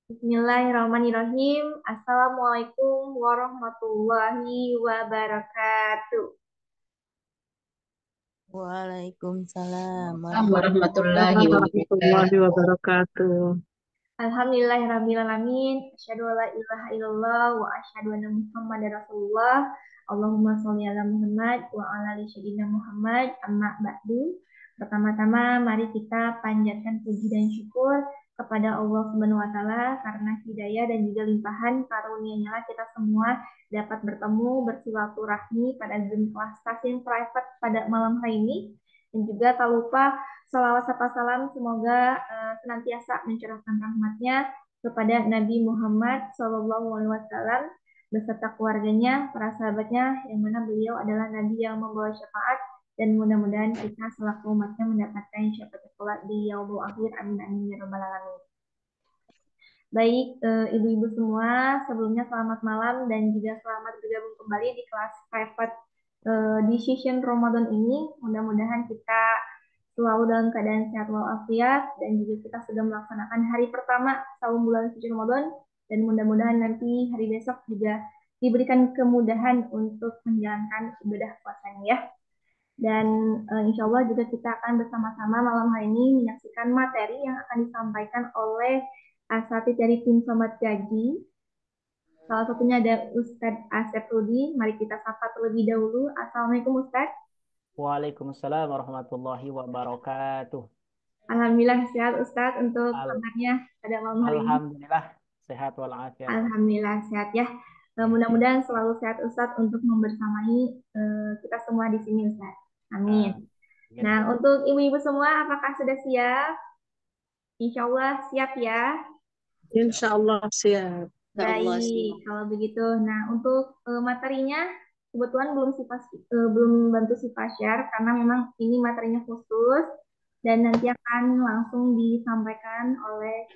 Bismillahirrahmanirrahim. Assalamualaikum warahmatullahi wabarakatuh. Waalaikumsalam Warahmatullahi warahmatullahi wabarakatuh. Warahmatullahi wabarakatuh. Alhamdulillahirrahmanirrahim. Asyhadu an la ilaha illallah wa asyhadu anna Muhammadar Rasulullah. Allahumma sholli ala Muhammad wa ala ali sayyidina Muhammad. Amma ba'du. Pertama-tama mari kita panjatkan puji dan syukur kepada Allah Subhanahu wa taala karena hidayah dan juga limpahan karunia-Nya lah kita semua dapat bertemu bersilaturahmi pada Zoom kelas stasiun private pada malam hari ini. Dan juga tak lupa salawat serta salam semoga senantiasa mencurahkan rahmatnya kepada Nabi Muhammad SAW beserta keluarganya, para sahabatnya, yang mana beliau adalah Nabi yang membawa syafaat dan mudah-mudahan kita selaku umatnya mendapatkan syafaat kelak di yaumul akhir. Amin amin ya rabbal alamin. Baik, ibu-ibu semua, sebelumnya selamat malam dan juga selamat bergabung kembali di kelas private di session Ramadan ini. Mudah-mudahan kita selalu dalam keadaan sehat walafiat dan juga kita sudah melaksanakan hari pertama tahun bulan suci Ramadan dan mudah-mudahan nanti hari besok juga diberikan kemudahan untuk menjalankan ibadah puasanya ya. Dan insya Allah juga kita akan bersama-sama malam hari ini menyaksikan materi yang akan disampaikan oleh asatidz dari tim Sobat Gaji. Salah satunya ada Ustadz Asep Rudi. Mari kita sapa terlebih dahulu. Assalamualaikum Ustadz. Waalaikumsalam warahmatullahi wabarakatuh. Alhamdulillah sehat Ustadz untuk Al- kabarnya pada malam hari ini. Alhamdulillah sehat walafiat. Alhamdulillah sehat ya. Mudah-mudahan selalu sehat Ustadz untuk membersamai kita semua di sini Ustadz. Amin. Amin. Nah, untuk ibu-ibu semua apakah sudah siap? Insya Allah siap ya. Insya Allah siap. Baik, kalau begitu. Nah, untuk materinya kebetulan belum bantu si Fasyar karena memang ini materinya khusus dan nanti akan langsung disampaikan oleh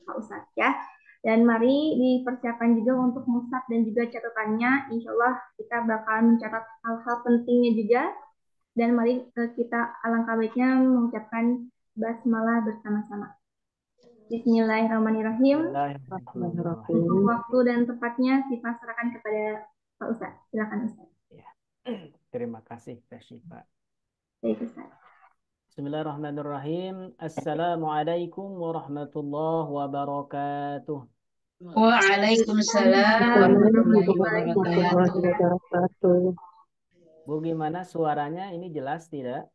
Pak Ustadz ya. Dan mari dipersiapkan juga untuk mushaf dan juga catatannya. Insya Allah kita bakal mencatat hal-hal pentingnya juga. Dan mari kita alangkah baiknya mengucapkan basmalah bersama-sama. Bismillahirrahmanirrahim. Bismillahirrahmanirrahim. Untuk waktu dan tepatnya dipasrahkan kepada Pak Ustadz. Silakan Ustadz. Ya. Terima kasih Teh Syifa. Baik Ustadz. Bismillahirrahmanirrahim. Assalamualaikum warahmatullahi wabarakatuh. Waalaikumsalam warahmatullahi Warahmatullahi wabarakatuh. wabarakatuh. Bu, gimana suaranya? Ini jelas tidak?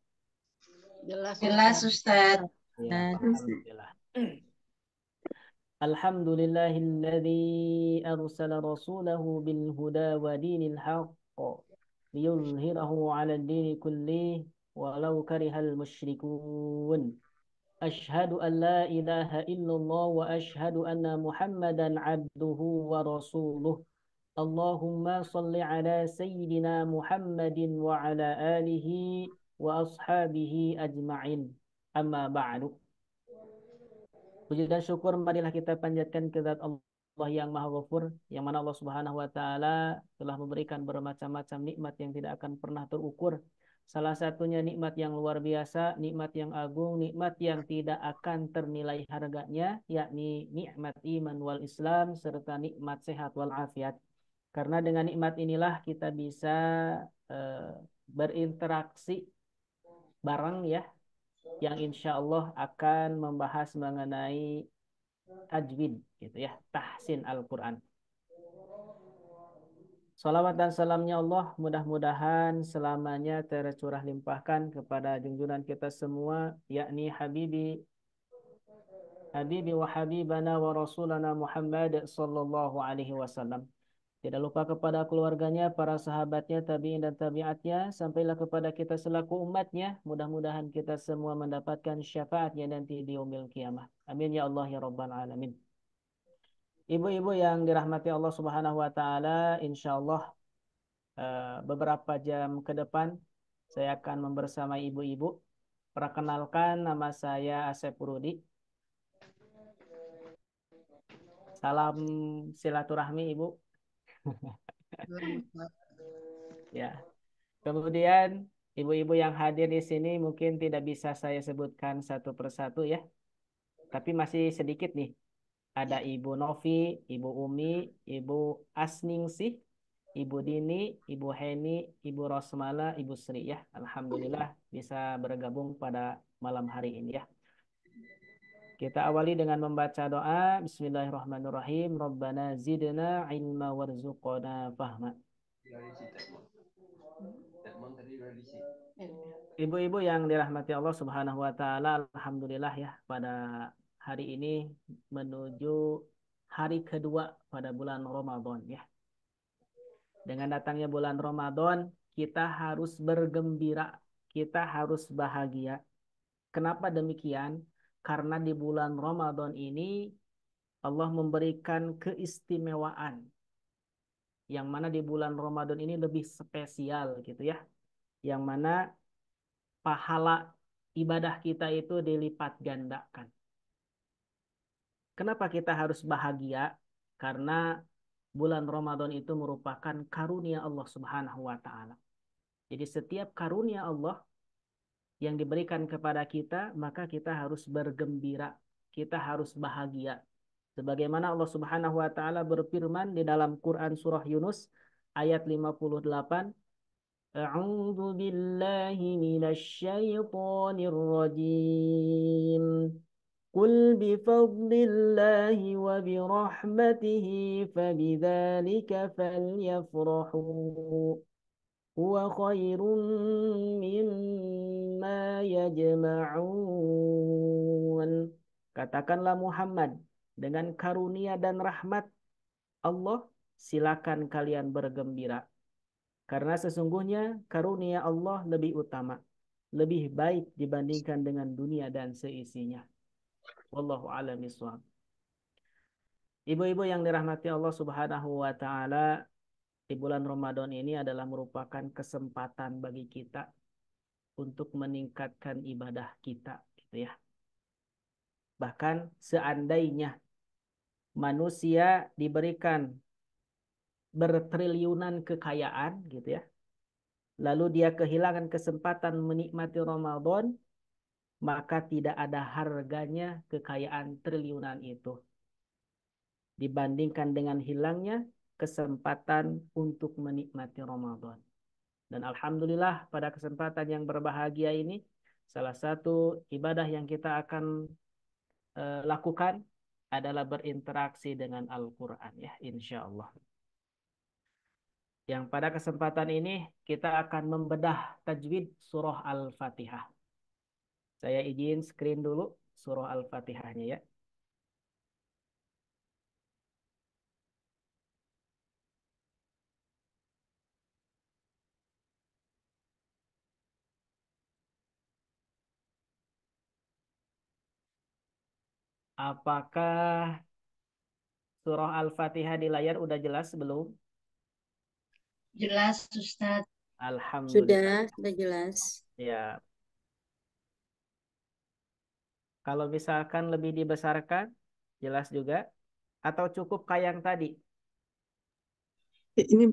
Jelas Ustadz. Ya, alhamdulillah. Alhamdulillahilladzi arsala rasulahu bil huda wa dinil haqq liyuzhirahu 'ala ad-dini kullih walau karihal musyrikun. Ashhadu an la ilaha illallah wa ashhadu anna Muhammadan 'abduhu wa rasuluh. Allahumma salli 'ala sayyidina Muhammadin wa 'ala alihi wa ashabihi ajma'in. Amma ba'du. Puji dan syukur marilah kita panjatkan ke zat Allah yang Maha Ghafur, yang mana Allah Subhanahu wa taala telah memberikan bermacam-macam nikmat yang tidak akan pernah terukur. Salah satunya nikmat yang luar biasa, nikmat yang agung, nikmat yang tidak akan ternilai harganya, yakni nikmat iman wal Islam serta nikmat sehat wal afiat. Karena dengan nikmat inilah kita bisa berinteraksi bareng ya, yang insya Allah akan membahas mengenai tajwid gitu ya, tahsin Al-Quran. Salawat dan salamnya Allah mudah-mudahan selamanya tercurah limpahkan kepada junjungan kita semua, yakni Habibi wa Habibana wa Rasulana Muhammad sallallahu alaihi wasallam. Tidak lupa kepada keluarganya, para sahabatnya, tabi'in dan tabi'atnya, sampailah kepada kita selaku umatnya. Mudah-mudahan kita semua mendapatkan syafaatnya nanti di yaumil qiyamah. Amin ya Allah ya Rabbal Alamin. Ibu-ibu yang dirahmati Allah Subhanahu wa taala, insyaallah beberapa jam ke depan saya akan membersamai ibu-ibu. Perkenalkan, nama saya Asep Rudi. Salam silaturahmi Ibu. Ya. Kemudian ibu-ibu yang hadir di sini mungkin tidak bisa saya sebutkan satu persatu ya. Tapi masih sedikit nih. Ada Ibu Novi, Ibu Umi, Ibu Asningsih, Ibu Dini, Ibu Heni, Ibu Rosmala, Ibu Sri ya. Alhamdulillah bisa bergabung pada malam hari ini ya. Kita awali dengan membaca doa. Bismillahirrahmanirrahim. Rabbana zidna ilma warzuqna fahma. Ibu-ibu yang dirahmati Allah Subhanahu wa taala, alhamdulillah ya, pada hari ini menuju hari kedua pada bulan Ramadan ya. Dengan datangnya bulan Ramadan, kita harus bergembira, kita harus bahagia. Kenapa demikian? Karena di bulan Ramadan ini Allah memberikan keistimewaan, yang mana di bulan Ramadan ini lebih spesial gitu ya. Yang mana pahala ibadah kita itu dilipat gandakan. Kenapa kita harus bahagia? Karena bulan Ramadan itu merupakan karunia Allah Subhanahu wa taala. Jadi setiap karunia Allah yang diberikan kepada kita, maka kita harus bergembira, kita harus bahagia. Sebagaimana Allah Subhanahu wa taala berfirman di dalam Quran surah Yunus ayat 58, A'udzu billahi minasy syaithanir rajim. Qul bifadlillahi wa birahmatihi fabidzalika falyafrahu huwa khairun mimma yajma'un. Katakanlah Muhammad, dengan karunia dan rahmat Allah, silakan kalian bergembira. Karena sesungguhnya karunia Allah lebih utama, lebih baik dibandingkan dengan dunia dan seisinya. Wallahu a'lam bishawab. Ibu-ibu yang dirahmati Allah Subhanahu wa taala, di bulan Ramadan ini adalah merupakan kesempatan bagi kita untuk meningkatkan ibadah kita, gitu ya. Bahkan seandainya manusia diberikan bertriliunan kekayaan, gitu ya, lalu dia kehilangan kesempatan menikmati Ramadan, maka tidak ada harganya kekayaan triliunan itu dibandingkan dengan hilangnya kesempatan untuk menikmati Ramadan. Dan alhamdulillah pada kesempatan yang berbahagia ini, salah satu ibadah yang kita akan lakukan adalah berinteraksi dengan Al-Quran ya, insya Allah. Yang pada kesempatan ini kita akan membedah tajwid surah Al-Fatihah. Saya izin screen dulu surah Al-Fatihahnya ya. Apakah surah Al-Fatihah di layar udah jelas belum? Jelas, Ustadz. Alhamdulillah. Sudah jelas. Ya. Kalau misalkan lebih dibesarkan, jelas juga. Atau cukup kayak yang tadi? Ini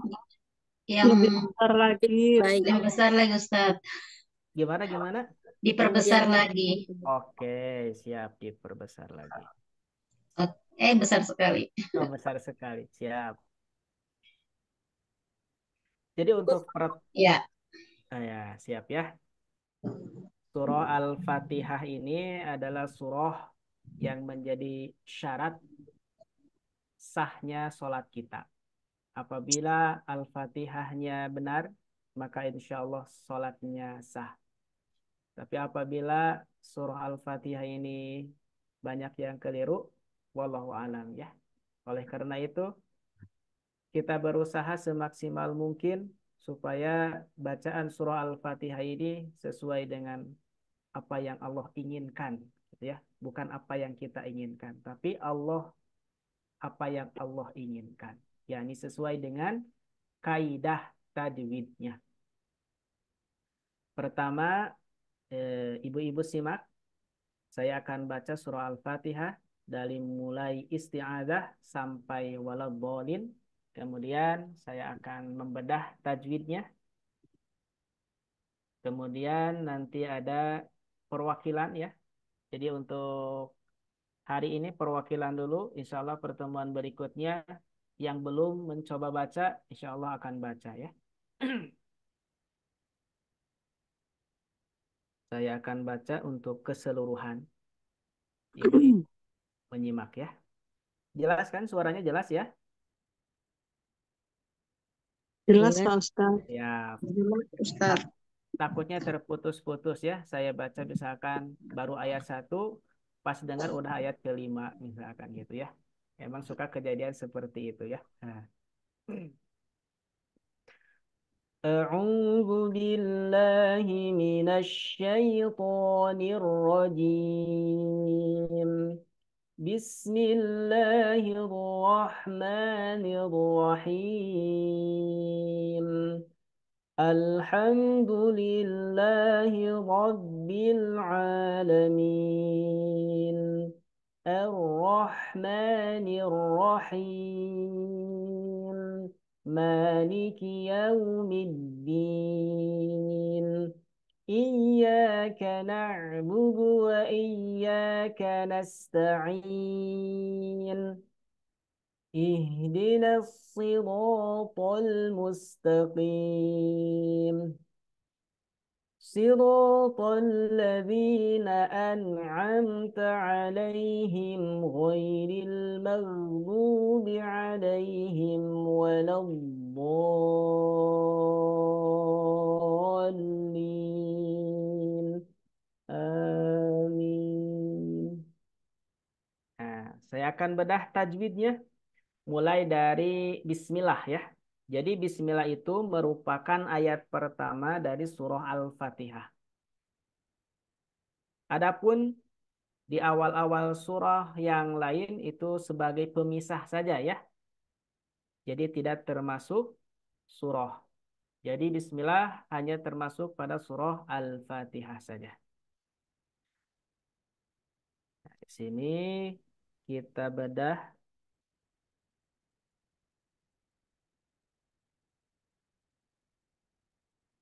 Yang lebih besar lagi. Baik. yang besar lagi, Ustadz. Gimana? Diperbesar Yang- lagi. Oke, siap diperbesar lagi. Besar sekali. Oh, besar sekali, siap. Jadi untuk Ya, ya, siap ya. Surah Al-Fatihah ini adalah surah yang menjadi syarat sahnya sholat kita. Apabila Al-Fatihahnya benar, maka insya Allah sholatnya sah. Tapi apabila surah Al-Fatihah ini banyak yang keliru, wallahu alam ya. Oleh karena itu, kita berusaha semaksimal mungkin supaya bacaan surah Al-Fatihah ini sesuai dengan apa yang Allah inginkan, gitu ya. Bukan apa yang kita inginkan, tapi apa yang Allah inginkan. Yakni sesuai dengan kaidah tajwidnya. Pertama, ibu-ibu simak. Saya akan baca surah Al-Fatihah dari mulai isti'adzah sampai waladhdallin. Kemudian saya akan membedah tajwidnya. Kemudian nanti ada perwakilan ya. Jadi untuk hari ini perwakilan dulu. Insya Allah pertemuan berikutnya yang belum mencoba baca, insya Allah akan baca ya. Saya akan baca untuk keseluruhan. Ibu-ibu menyimak ya. Jelas kan suaranya jelas ya? Jelas Jelas. Pak Ustadz. Ya, Ustaz. takutnya terputus-putus ya. Saya baca misalkan baru ayat 1, pas dengar udah ayat kelima misalkan gitu ya. Emang suka kejadian seperti itu ya. Nah. أعوذ بالله من الشيطان الرجيم بسم الله الرحمن الرحيم الحمد لله رب العالمين الرحمن الرحيم مالك يوم الدين إياك نعبد وإياك نستعين اهدنا الصراط المستقيم صراط الذين أنعمت عليهم غير المغضوب عليهم ولا الضالين آمين. Nah, saya akan bedah tajwidnya mulai dari Bismillah ya. Jadi Bismillah itu merupakan ayat pertama dari surah Al-Fatihah. Adapun di awal-awal surah yang lain itu sebagai pemisah saja ya. Jadi tidak termasuk surah. Jadi Bismillah hanya termasuk pada surah Al-Fatihah saja. Nah, di sini kita bedah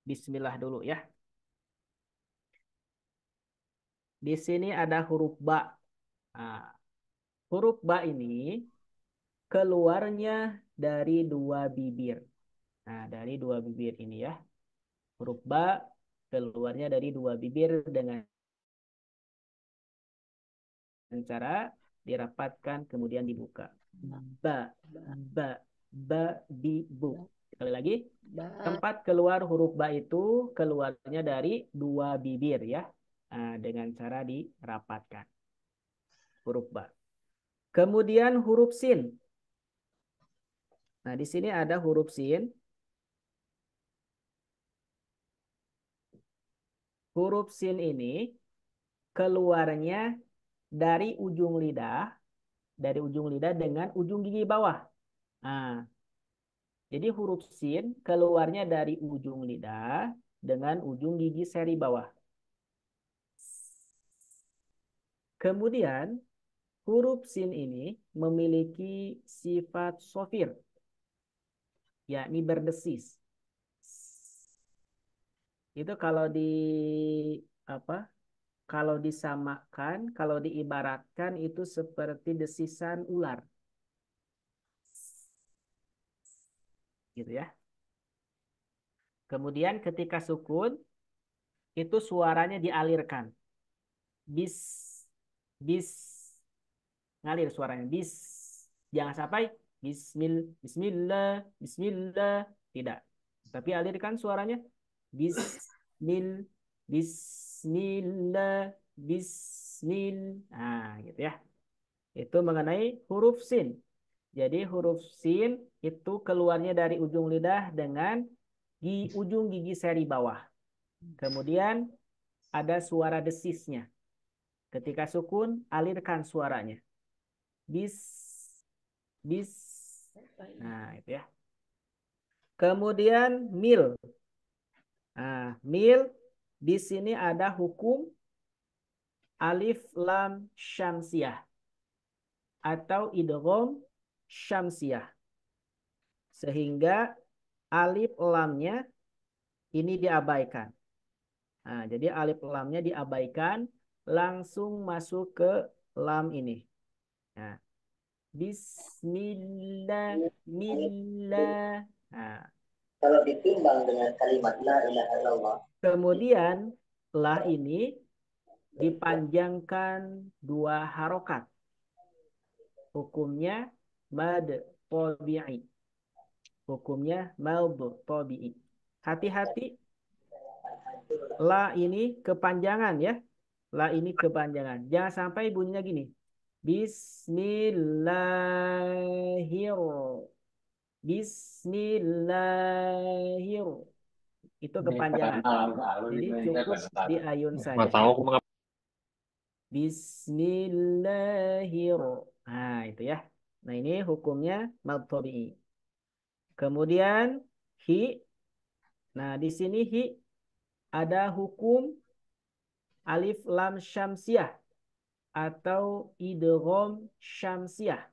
Bismillah dulu ya. Di sini ada huruf ba. Nah, huruf ba ini keluarnya dari dua bibir. Nah, dari dua bibir ini ya. Huruf ba keluarnya dari dua bibir dengan cara dirapatkan kemudian dibuka. Ba, ba, ba, bi, bu. Sekali lagi, tempat keluar huruf ba itu keluarnya dari dua bibir ya. Nah, dengan cara dirapatkan huruf ba. Kemudian huruf sin. Nah, di sini ada huruf sin. Huruf sin ini keluarnya dari ujung lidah dengan ujung gigi bawah. Nah, jadi huruf sin keluarnya dari ujung lidah dengan ujung gigi seri bawah. Kemudian huruf sin ini memiliki sifat sofir, yakni berdesis. Itu kalau di apa? Kalau disamakan, kalau diibaratkan itu seperti desisan ular. Gitu ya. Kemudian ketika sukun, itu suaranya dialirkan. Bis, bis, ngalir suaranya. Bis, jangan sampai bismillah, bismillah. Tidak. Tapi alirkan suaranya. Bismil, bismillah, bismil. Nah, gitu ya. Itu mengenai huruf sin. Jadi huruf sin itu keluarnya dari ujung lidah dengan ujung gigi seri bawah. Kemudian ada suara desisnya. Ketika sukun, alirkan suaranya. Bis, bis. Nah, itu ya. Kemudian mil. Nah, mil di sini ada hukum alif lam syamsiah atau idgham syamsiah. Sehingga alif lamnya ini diabaikan. Nah, jadi alif lamnya diabaikan langsung masuk ke lam ini. Nah, bismillah, millah. Nah, Kalau ditimbang dengan kalimat la ilaha illallah. kemudian la ini dipanjangkan 2 harokat. Hukumnya mad tabi'i. Hukumnya mad tabi'i. Hati-hati, la ini kepanjangan ya. La ini kepanjangan. Jangan sampai bunyinya gini. Bismillahir. Itu kepanjangan. Jadi cukup di ayun saja. Bismillahir. Nah, itu ya. Nah, ini hukumnya mad tabi'i. Kemudian hi. Nah, di sini hi ada hukum alif lam syamsiah atau idgham syamsiah.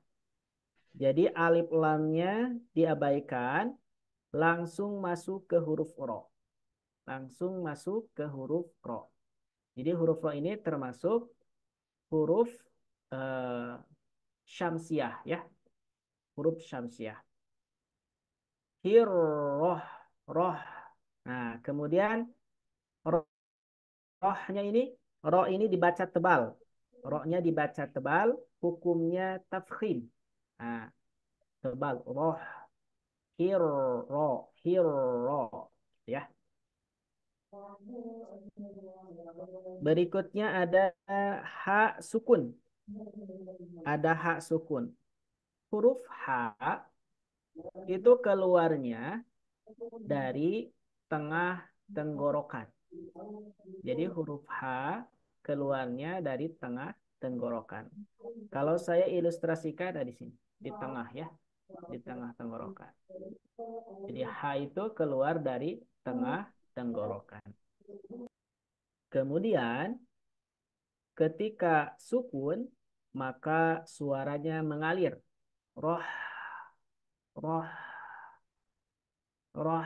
Jadi alif lamnya diabaikan, langsung masuk ke huruf ro. Langsung masuk ke huruf ro. Jadi huruf ro ini termasuk huruf syamsiah ya. Huruf syamsiah. Hirroh, roh. Nah, kemudian rohnya ini, roh ini dibaca tebal. Rohnya dibaca tebal, hukumnya tafkhim. Nah, tebal, roh, hirro, ya. Berikutnya ada hak sukun. Ada hak sukun. Huruf H itu keluarnya dari tengah tenggorokan. Jadi huruf H keluarnya dari tengah tenggorokan. Kalau saya ilustrasikan dari sini, di tengah ya, di tengah tenggorokan. Jadi H itu keluar dari tengah tenggorokan. Kemudian ketika sukun, maka suaranya mengalir. Roh, roh, roh,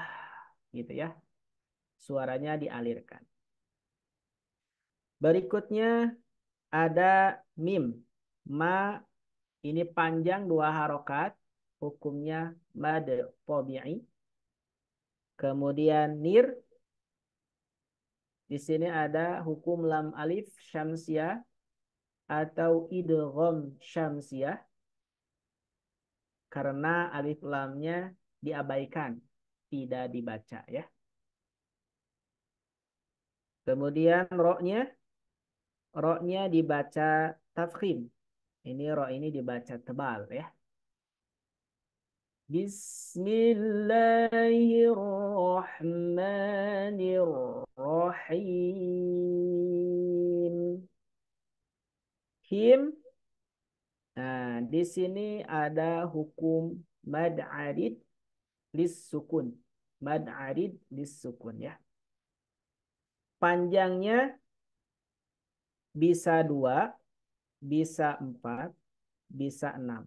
gitu ya. Suaranya dialirkan. Berikutnya ada mim. Ma ini panjang 2 harokat. Hukumnya mad tabi'i. Kemudian nir. Di sini ada hukum lam alif syamsiah atau idgham syamsiah. Karena alif lamnya diabaikan. Tidak dibaca ya. Kemudian roknya dibaca tafkhim. Ini ro ini dibaca tebal ya. Bismillahirrahmanirrahim. Him. Nah, di sini ada hukum mad arid lis sukun. Mad arid lis sukun ya. Panjangnya bisa 2, bisa 4, bisa 6.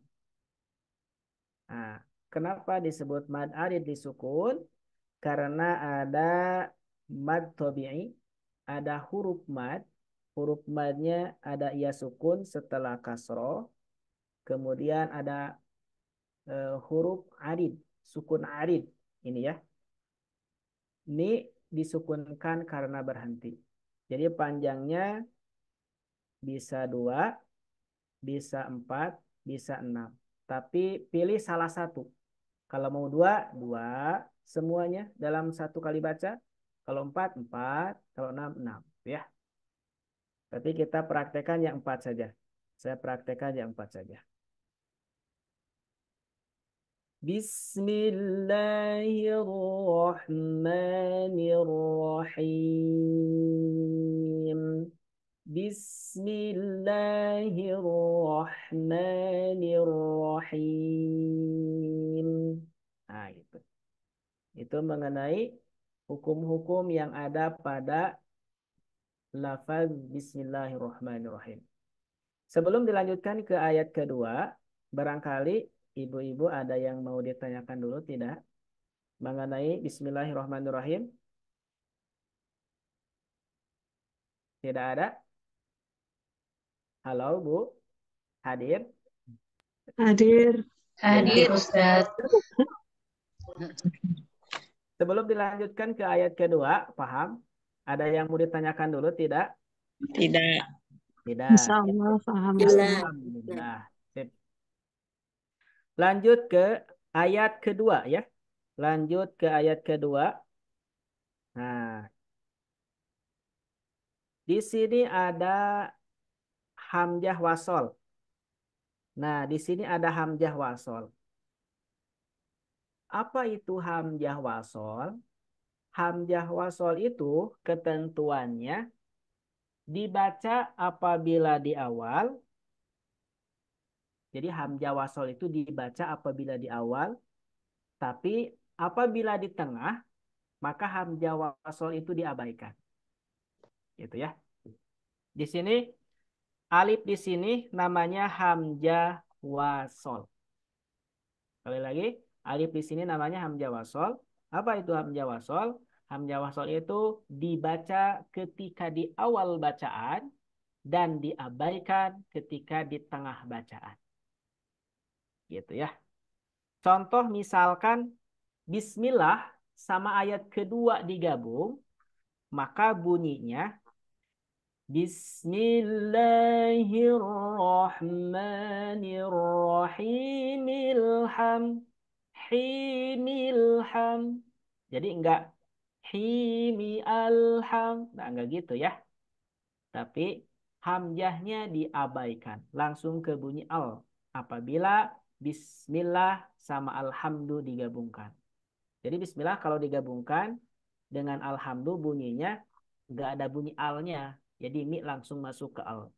Nah, kenapa disebut mad arid disukun? Karena ada mad tabi'i, ada huruf mad. Huruf madnya ada ia sukun setelah kasroh. Kemudian ada huruf arid, sukun arid. Ini ya. Ini disukunkan karena berhenti. Jadi panjangnya bisa 2, bisa 4, bisa 6. Tapi pilih salah satu. Kalau mau 2, 2 semuanya dalam satu kali baca. Kalau 4, 4. Kalau 6, 6. Ya. Tapi kita praktekkan yang 4 saja. Saya praktekkan yang 4 saja. Bismillahirrahmanirrahim. Bismillahirrahmanirrahim. Nah, gitu. Itu mengenai hukum-hukum yang ada pada lafaz Bismillahirrahmanirrahim. Sebelum dilanjutkan ke ayat kedua, barangkali ibu-ibu ada yang mau ditanyakan dulu tidak? Mengenai Bismillahirrahmanirrahim? Tidak ada? Halo Bu, hadir? Hadir. Hadir Ustadz. Sebelum dilanjutkan ke ayat kedua, paham? Ada yang mau ditanyakan dulu, tidak? Tidak. Tidak. Insya Allah paham. Alhamdulillah. Sip. Lanjut ke ayat kedua ya. Lanjut ke ayat kedua. Nah, di sini ada hamzah wasol. Nah, di sini ada hamzah wasol. Apa itu hamzah wasol? Hamzah wasol itu ketentuannya dibaca apabila di awal. Jadi hamzah wasol itu dibaca apabila di awal, tapi apabila di tengah, maka hamzah wasol itu diabaikan. Gitu ya. Di sini alif di sini namanya hamzah wasol. Sekali lagi, alif di sini namanya hamzah wasol. Apa itu hamzah wasol? Hamzah wasol itu dibaca ketika di awal bacaan dan diabaikan ketika di tengah bacaan. Gitu ya. Contoh misalkan Bismillah sama ayat kedua digabung, maka bunyinya Bismillahirrahmanirrahim. Himilham. Jadi enggak himi alham. Nah, enggak gitu ya. Tapi hamzahnya diabaikan. Langsung ke bunyi al. Apabila bismillah sama alhamdu digabungkan. Jadi bismillah kalau digabungkan dengan alhamdu bunyinya enggak ada bunyi alnya. Jadi mi langsung masuk ke al.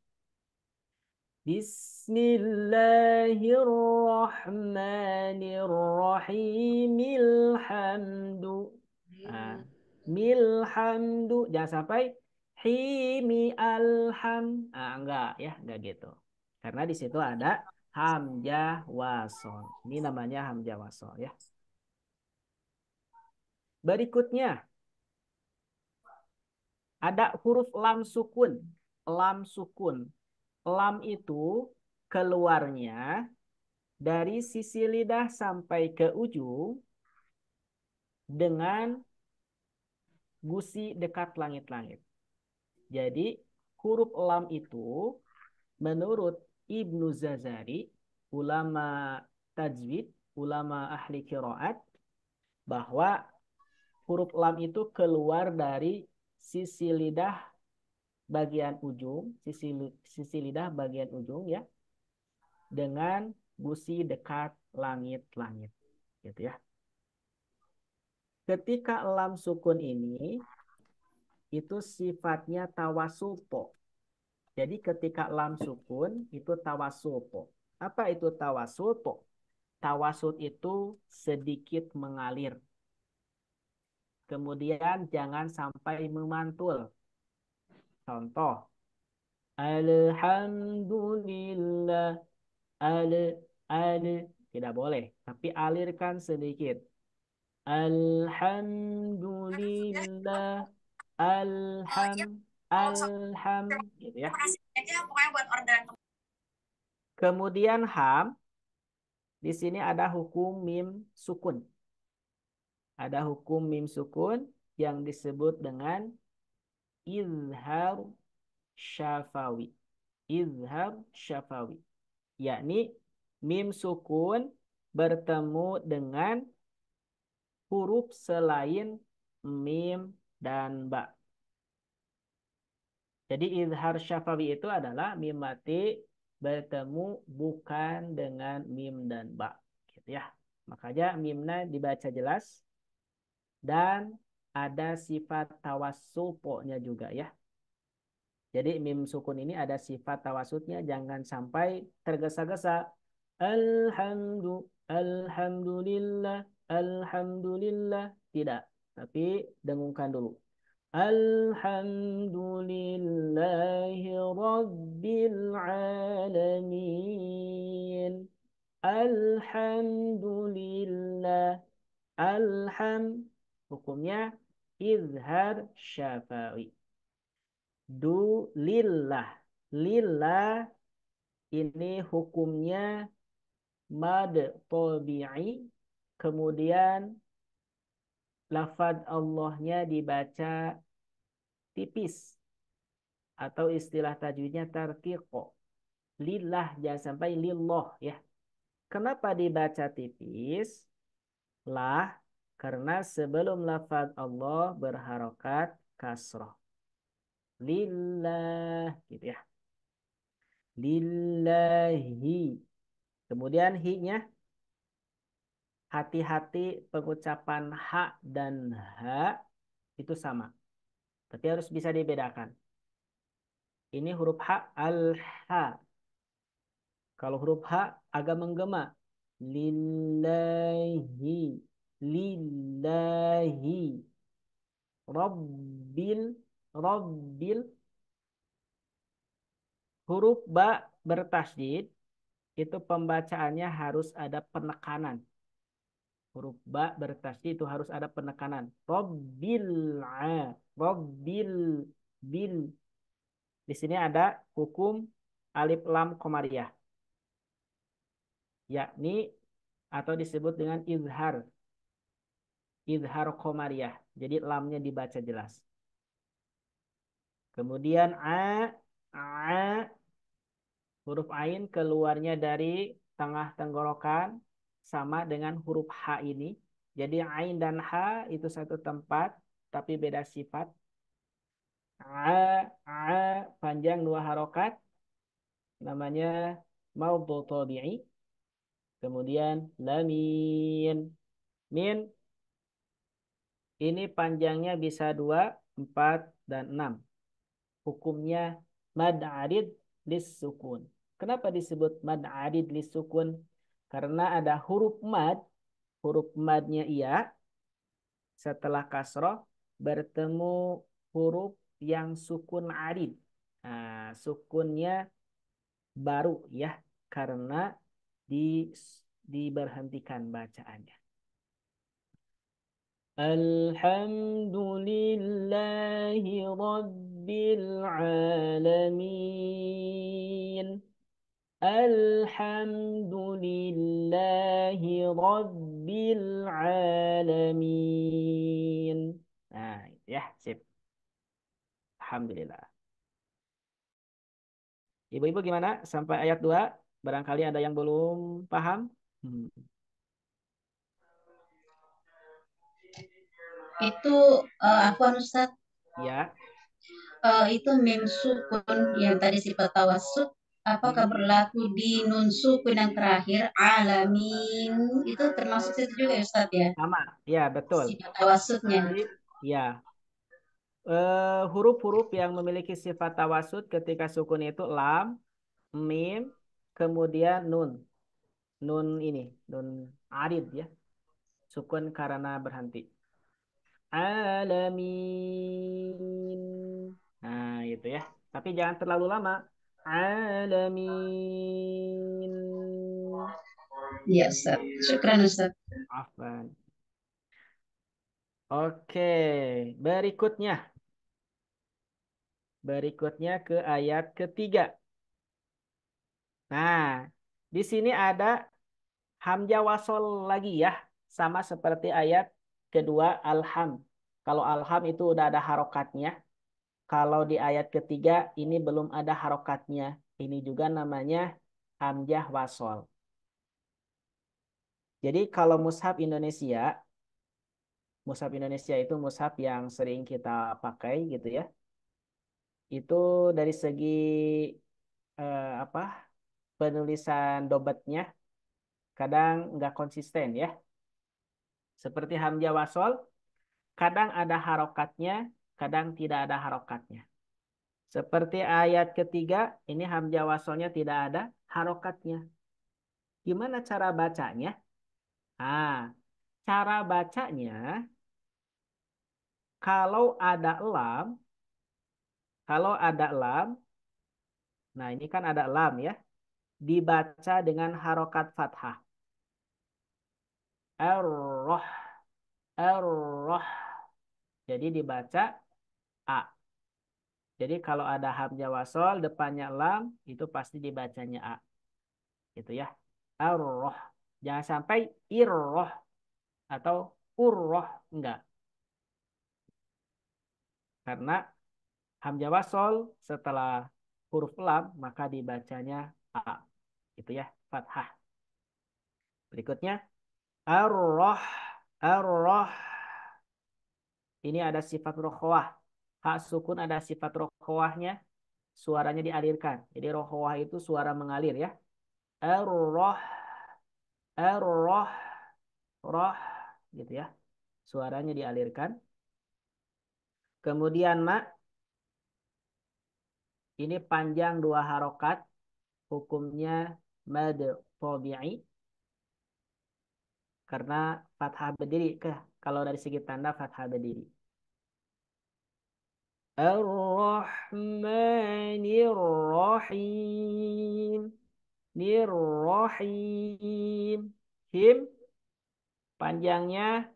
Bismillahirrahmanirrahim. Milhamdu. Nah, milhamdu. Jangan sampai himi alham. Ah, enggak ya, enggak gitu. Karena di situ ada hamzah wasol. Ini namanya hamzah wasol ya. Berikutnya ada huruf lam sukun. Lam sukun. Lam itu keluarnya dari sisi lidah sampai ke ujung dengan gusi dekat langit-langit. Jadi huruf lam itu menurut Ibnu Zazari, ulama tajwid, ulama ahli qiraat, bahwa huruf lam itu keluar dari sisi lidah bagian ujung, sisi lidah bagian ujung ya, dengan gusi dekat langit-langit. Gitu ya. Ketika lam sukun ini itu sifatnya tawasupo. Jadi ketika lam sukun itu tawasupo. Apa itu tawasupo? Tawasut itu sedikit mengalir. Kemudian jangan sampai memantul. Contoh, alhamdulillah, al, al, tidak boleh. Tapi alirkan sedikit. Alhamdulillah, alham, gitu ya. Kemudian ham, di sini ada hukum mim sukun. Ada hukum mim sukun yang disebut dengan izhar syafawi. Izhar syafawi. Yakni mim sukun bertemu dengan huruf selain mim dan ba. Jadi izhar syafawi itu adalah mim mati bertemu bukan dengan mim dan ba. Gitu ya. Makanya mimnya dibaca jelas dan ada sifat tawassuponya juga ya. Jadi mim sukun ini ada sifat tawasudnya, jangan sampai tergesa-gesa. Alhamdulillah, alhamdulillah. Tidak, tapi dengungkan dulu. Alhamdulillahi Rabbil Alamin. Alhamdulillah. Hukumnya izhar syafawi. Lillah. Lillah ini hukumnya mad tabi'i, kemudian lafaz Allahnya dibaca tipis atau istilah tajwidnya tarqiq. Lillah, jangan sampai lillah ya. Kenapa dibaca tipis? Lah, karena sebelum lafaz Allah berharokat kasrah. Lillah gitu ya. Lillahi. Kemudian hi-nya hati-hati pengucapan ha dan ha itu sama. Tapi harus bisa dibedakan. Ini huruf ha al-ha. Kalau huruf ha agak menggema. Lillahi. Lillahi. Rabbil. Rabbil. Huruf ba bertasydid itu pembacaannya harus ada penekanan. Huruf ba bertasydid itu harus ada penekanan. Rabbil a. Rabbil bil. Di sini ada hukum alif lam komariah. Yakni atau disebut dengan izhar. Izhar komariah. Jadi lamnya dibaca jelas. Kemudian a huruf ain keluarnya dari tengah tenggorokan sama dengan huruf H ini. Jadi ain dan H itu satu tempat tapi beda sifat. Panjang 2 harokat namanya maudhu tabi'i. Kemudian lamin. Min ini panjangnya bisa 2, 4, dan 6. Hukumnya mad arid lis sukun. Kenapa disebut mad arid lis sukun? Karena ada huruf madnya iya, setelah kasroh bertemu huruf yang sukun arid. Nah, sukunnya baru ya, karena diberhentikan bacaannya. Alhamdulillahi Rabbil Alamin. Alhamdulillahi Rabbil Alamin. Nah, ya, sip. Alhamdulillah. Ibu-ibu gimana sampai ayat 2? Barangkali ada yang belum paham? Hmm. Itu Afwan Ustaz, Ya. itu mim sukun yang tadi sifat tawassut, apakah berlaku di nun sukun yang terakhir alamin? Itu termasuk situ juga ya, Ustaz ya? Sama. Ya, betul. Sifat tawassutnya. Jadi, ya. Huruf-huruf yang memiliki sifat tawasud ketika sukun itu lam, mim, kemudian nun. Nun ini, nun arid ya. Sukun karena berhenti. Alamin. Nah, itu ya. Tapi jangan terlalu lama. Alamin. Iya, Ustaz. Syukran, Ustaz. Afwan. Oke, berikutnya. Berikutnya ke ayat ketiga. Nah, di sini ada hamzah wasol lagi ya. Sama seperti ayat kedua alham. Kalau alham itu udah ada harokatnya. Kalau di ayat ketiga ini belum ada harokatnya. Ini juga namanya hamzah wasol. Jadi kalau mushaf Indonesia itu mushaf yang sering kita pakai gitu ya. Itu dari segi apa penulisan dobetnya kadang nggak konsisten ya. Seperti hamzah wasol, kadang ada harokatnya, kadang tidak ada harokatnya. Seperti ayat ketiga, ini hamzah wasolnya tidak ada harokatnya. Gimana cara bacanya? Ah, cara bacanya kalau ada lam, kalau ada lam, nah ini kan ada lam ya, dibaca dengan harokat fathah. Ar-roh, ar-roh. Jadi dibaca A. Jadi kalau ada hamzah wasol depannya lam itu pasti dibacanya A. Gitu ya. Ar-roh. Jangan sampai irroh atau urroh. Enggak. Karena hamzah wasol setelah huruf lam maka dibacanya a. Itu ya, fathah. Berikutnya ar-roh. Ar-roh. Ini ada sifat rokhwah. Hak sukun ada sifat rokhwahnya. Suaranya dialirkan. Jadi rokhwah itu suara mengalir ya. Ar-roh. Ar-roh. Roh. Gitu ya. Suaranya dialirkan. Kemudian ma. Ini panjang 2 harokat. Hukumnya mad tabi'i. Karena fathah berdiri. Kalau dari segi tanda fathah berdiri. Ar-Rahmanir-Rahim. Nir-Rahim. Him panjangnya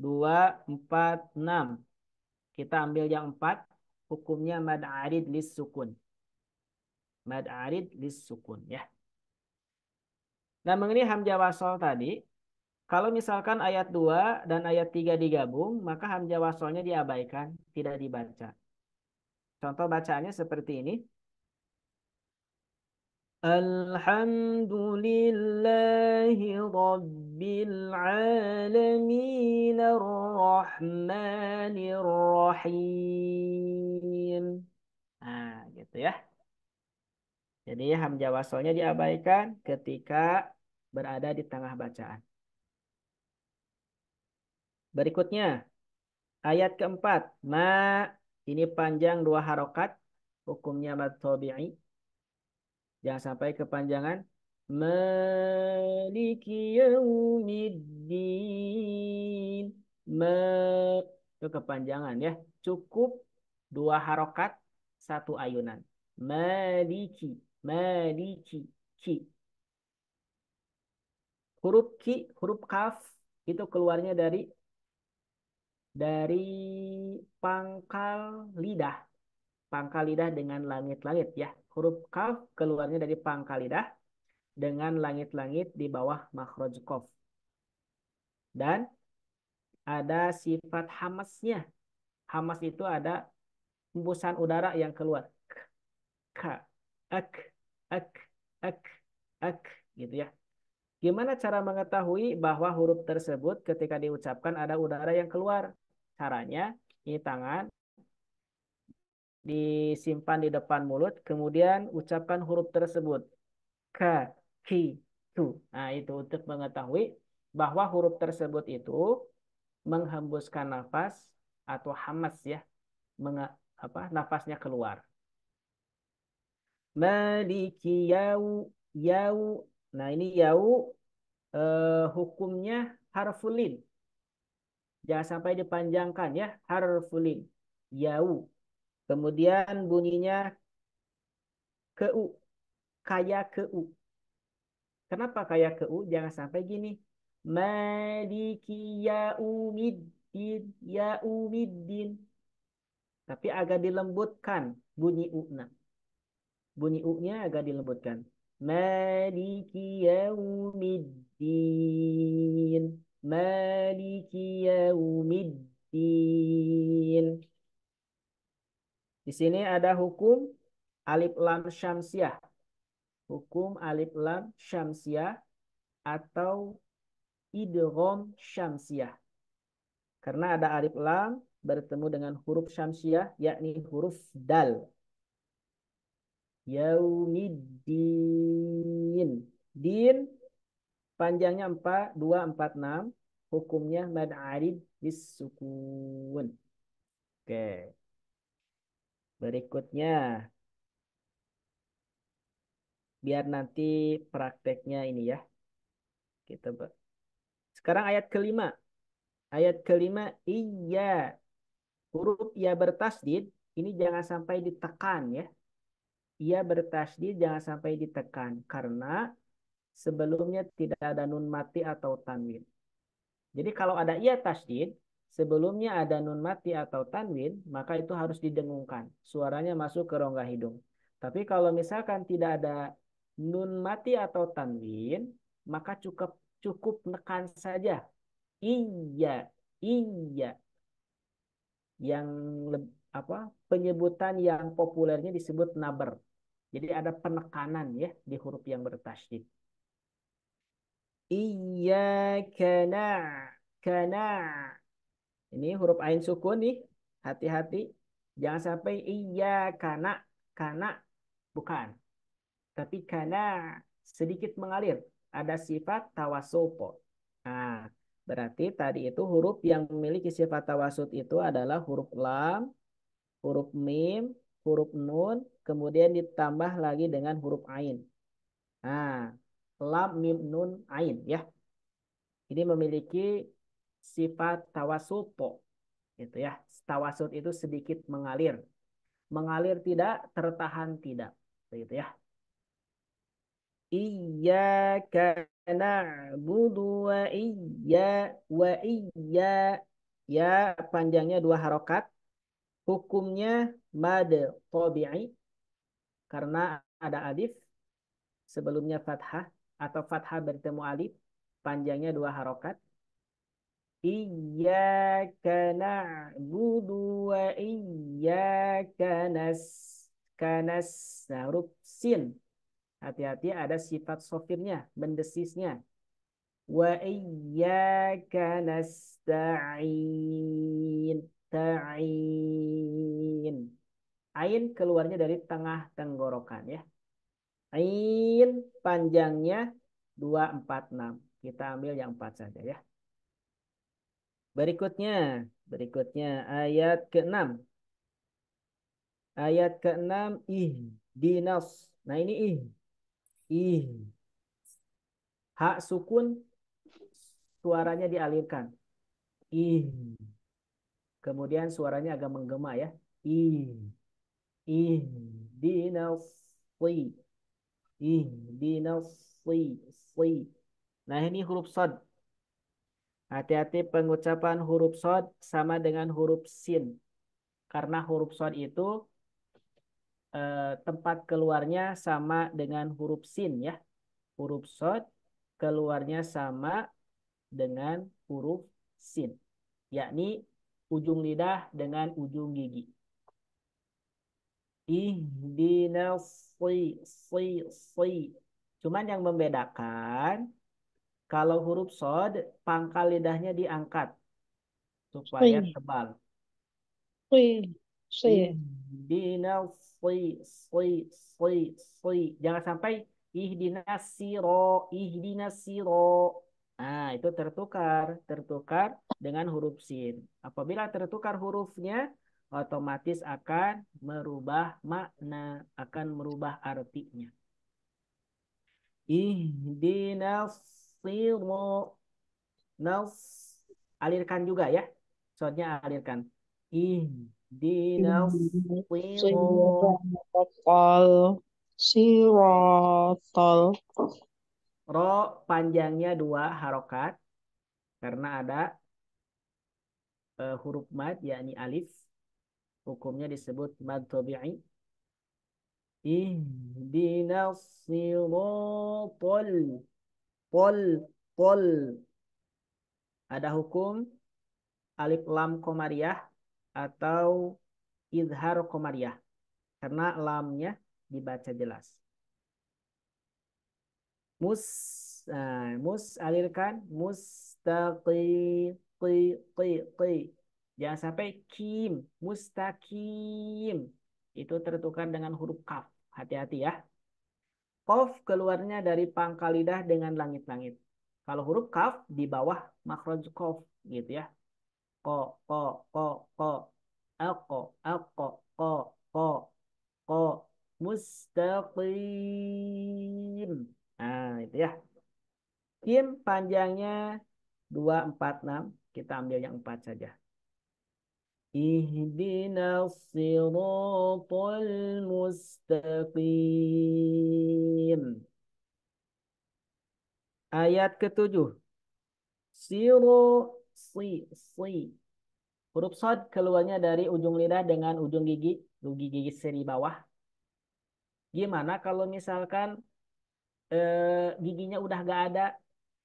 2, 4, 6. Kita ambil yang 4. Hukumnya mad arid lis sukun. Mad arid lis sukun ya. Nah mengenai hamzah wasol tadi. Kalau misalkan ayat 2 dan ayat 3 digabung. Maka hamzah wasolnya diabaikan. Tidak dibaca. Contoh bacaannya seperti ini. Alhamdulillahi Rabbil Alamin Ar-Rahmanir Rahim. Nah, gitu ya. Jadi hamzah wasolnya diabaikan ketika berada di tengah bacaan. Berikutnya, ayat keempat. Ma, ini panjang 2 harokat. Hukumnya mad tabi'i. Jangan sampai kepanjangan. Maliki yaumiddin. Ma, itu kepanjangan ya. Cukup 2 harokat, 1 ayunan. Maliki, maliki, ki. Huruf ki, huruf kaf itu keluarnya dari pangkal lidah. Pangkal lidah dengan langit-langit ya. Huruf kaf keluarnya dari pangkal lidah dengan langit-langit di bawah makhraj qaf. Dan ada sifat hamasnya. Hamas itu ada hembusan udara yang keluar. Ka, ak, ak, ak, ak gitu ya. Gimana cara mengetahui bahwa huruf tersebut ketika diucapkan ada udara yang keluar? Caranya, ini tangan disimpan di depan mulut, kemudian ucapkan huruf tersebut. Ka, ki, tu. Nah, itu untuk mengetahui bahwa huruf tersebut itu menghembuskan nafas atau hamas ya. Nafasnya keluar. Maliki yau, yau. Nah, ini yau hukumnya harfulin. Jangan sampai dipanjangkan ya, harfulin. Yau. Kemudian bunyinya keu, kayak keu. Kenapa kayak keu? Jangan sampai gini. Maliki yaumiddin, yaumiddin. Tapi agak dilembutkan bunyi u-nya. Bunyi u-nya agak dilembutkan. Maliki yaumiddin. Maliki yaumiddin. Di sini ada hukum alif lam syamsiah. Hukum alif lam syamsiah atau idgham syamsiah. Karena ada alif lam bertemu dengan huruf syamsiah yakni huruf dal. Yaumiddin. Din panjangnya 4, 2, 4, 6. Hukumnya mad arid bis sukun. Oke. Berikutnya. Biar nanti prakteknya ini ya. Sekarang ayat kelima. Ayat kelima, iya. Huruf iya bertasdid, ini jangan sampai ditekan ya. Iya bertasdid jangan sampai ditekan. Karena sebelumnya tidak ada nun mati atau tanwin. Jadi kalau ada iya tasdid, sebelumnya ada nun mati atau tanwin, maka itu harus didengungkan. Suaranya masuk ke rongga hidung. Tapi kalau misalkan tidak ada nun mati atau tanwin, maka cukup cukup nekan saja. Iya, iya. Yang penyebutan yang populernya disebut naber. Jadi ada penekanan ya di huruf yang bertasydid. Iyyaka kana. Ini huruf ain sukun nih. Hati-hati. Jangan sampai kana bukan. Tapi kana sedikit mengalir. Ada sifat tawasupo. Nah, berarti tadi itu huruf yang memiliki sifat tawasud itu adalah huruf lam, huruf mim, huruf nun, kemudian ditambah lagi dengan huruf ain. Nah, lam, mim, nun, ain ya. Ini memiliki sifat tawasupo gitu ya. Tawasud itu sedikit mengalir. Mengalir tidak, tertahan tidak. Begitu ya. Iyyaka na'budu wa iya. Ya panjangnya 2 harokat. Hukumnya mad tabi'i karena ada alif sebelumnya fathah atau fathah bertemu alif. Panjangnya 2 harokat. Iyyaka na'budu wa iyyaka kanas. Nah, huruf sin. Hati-hati ada sifat sofirnya, mendesisnya. Wa iyyaka nasta'in. Ta'in. Ain keluarnya dari tengah tenggorokan ya. Ain panjangnya 246. Kita ambil yang 4 saja ya. Berikutnya ayat ke-6. Ayat ke-6 dinas. Nah ini ih. Hak sukun suaranya dialirkan. Ih. Kemudian suaranya agak menggema ya. Ih. Dinas. Dinas. Nah ini huruf sod. Hati-hati pengucapan huruf sod sama dengan huruf sin. Karena huruf sod itu tempat keluarnya sama dengan huruf sin ya. Huruf sod keluarnya sama dengan huruf sin. Yakni ujung lidah dengan ujung gigi. Ihdinas si. Cuman yang membedakan kalau huruf sod pangkal lidahnya diangkat supaya tebal. Ihdinas si. Jangan sampai ihdinas siro. Nah, itu tertukar dengan huruf sin. Apabila tertukar hurufnya, otomatis akan merubah makna, akan merubah artinya. Ihdinas siro. Nas, alirkan juga ya. Soalnya alirkan. Ihdinas siro. Sirotol. Ro panjangnya 2 harokat karena ada huruf mad yakni alif. Hukumnya disebut mad tabi'i. Ihdinas sirotol. Pol. Ada hukum alif lam komariah atau izhar komariah karena lamnya dibaca jelas. Mus alirkan qi. Jangan sampai kim, mustaqim. Itu tertukar dengan huruf kaf. Hati-hati ya. Qaf keluarnya dari pangkal lidah dengan langit-langit. Kalau huruf kaf di bawah makhraj qaf gitu ya. Ko, ko, ko, ko. Alqo, alqo, ko, ko, ko. Mustaqim. Nah, itu ya. Kim panjangnya 246. Kita ambil yang 4 saja. Ihdinas siratal mustaqim. Ayat ke-7. Si. Huruf shad keluarnya dari ujung lidah dengan ujung gigi seri bawah. Gimana kalau misalkan giginya udah gak ada,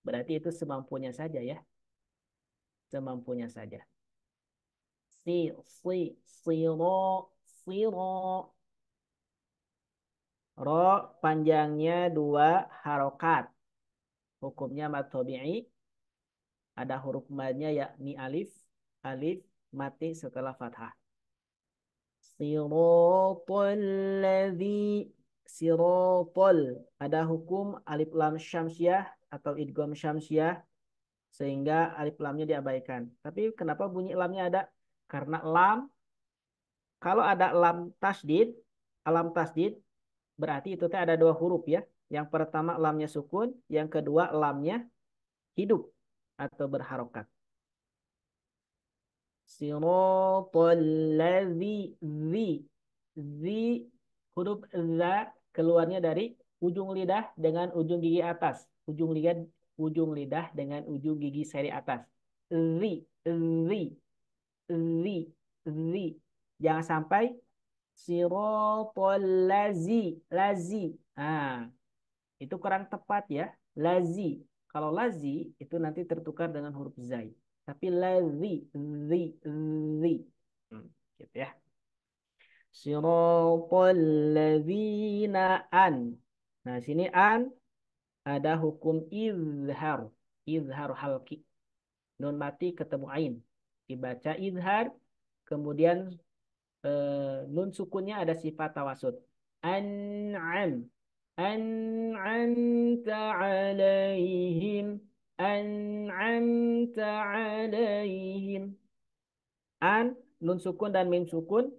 berarti itu semampunya saja ya. Semampunya saja. Siro, siro. Ro panjangnya 2 harokat. Hukumnya mad tabi'i. Ada huruf madnya yakni alif. Alif mati setelah fathah. Sirotol ladzi. Sirotol. Ada hukum alif lam syamsiah atau idgham syamsiah. Sehingga alif lamnya diabaikan. Tapi kenapa bunyi lamnya ada? Karena lam, kalau ada lam tasdid berarti itu ada 2 huruf ya. Yang pertama lamnya sukun, yang kedua lamnya hidup atau berharokat. Siratal ladzi, zi huruf za keluarnya dari ujung lidah dengan ujung gigi atas. Ujung lidah dengan ujung gigi seri atas. Zi, zi, zi, zi. Jangan sampai siratal lazi. Ah, itu kurang tepat ya. Lazi. Kalau lazi itu nanti tertukar dengan huruf zai. Tapi lazi, zi, zi. Gitu ya. Siratal ladzina an. Nah, sini an ada hukum izhar. Izhar halki. Nun mati ketemu ain. Dibaca izhar, kemudian nun sukunnya ada sifat tawasud. An'am. An'amta alaihim. An'amta alaihim. An, nun sukun dan mim sukun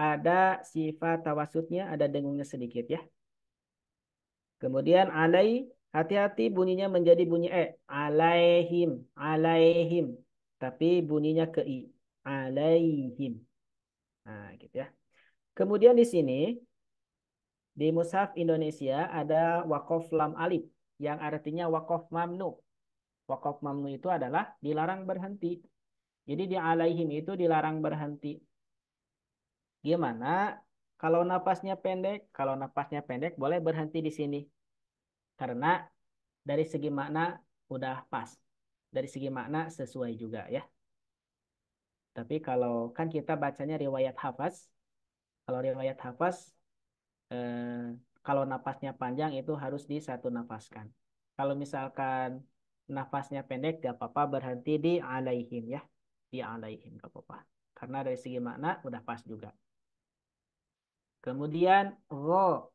ada sifat tawasudnya, ada dengungnya sedikit ya. Kemudian alai, hati-hati bunyinya menjadi bunyi alaihim, alaihim. Tapi bunyinya ke i. Alaihim. Nah, gitu ya. Kemudian di sini di Mushaf Indonesia ada wakof lam alif yang artinya wakof mamnu. Wakof mamnu itu adalah dilarang berhenti. Jadi di alaihim itu dilarang berhenti. Gimana kalau napasnya pendek? Kalau napasnya pendek boleh berhenti di sini. Karena dari segi makna udah pas. Dari segi makna sesuai juga ya. Tapi kalau kan kita bacanya riwayat Hafaz. Kalau riwayat Hafaz kalau napasnya panjang itu harus di satu napaskan. Kalau misalkan nafasnya pendek gak apa-apa berhenti di alaihim ya. Di alaihim gak apa-apa. Karena dari segi makna udah pas juga. Kemudian ro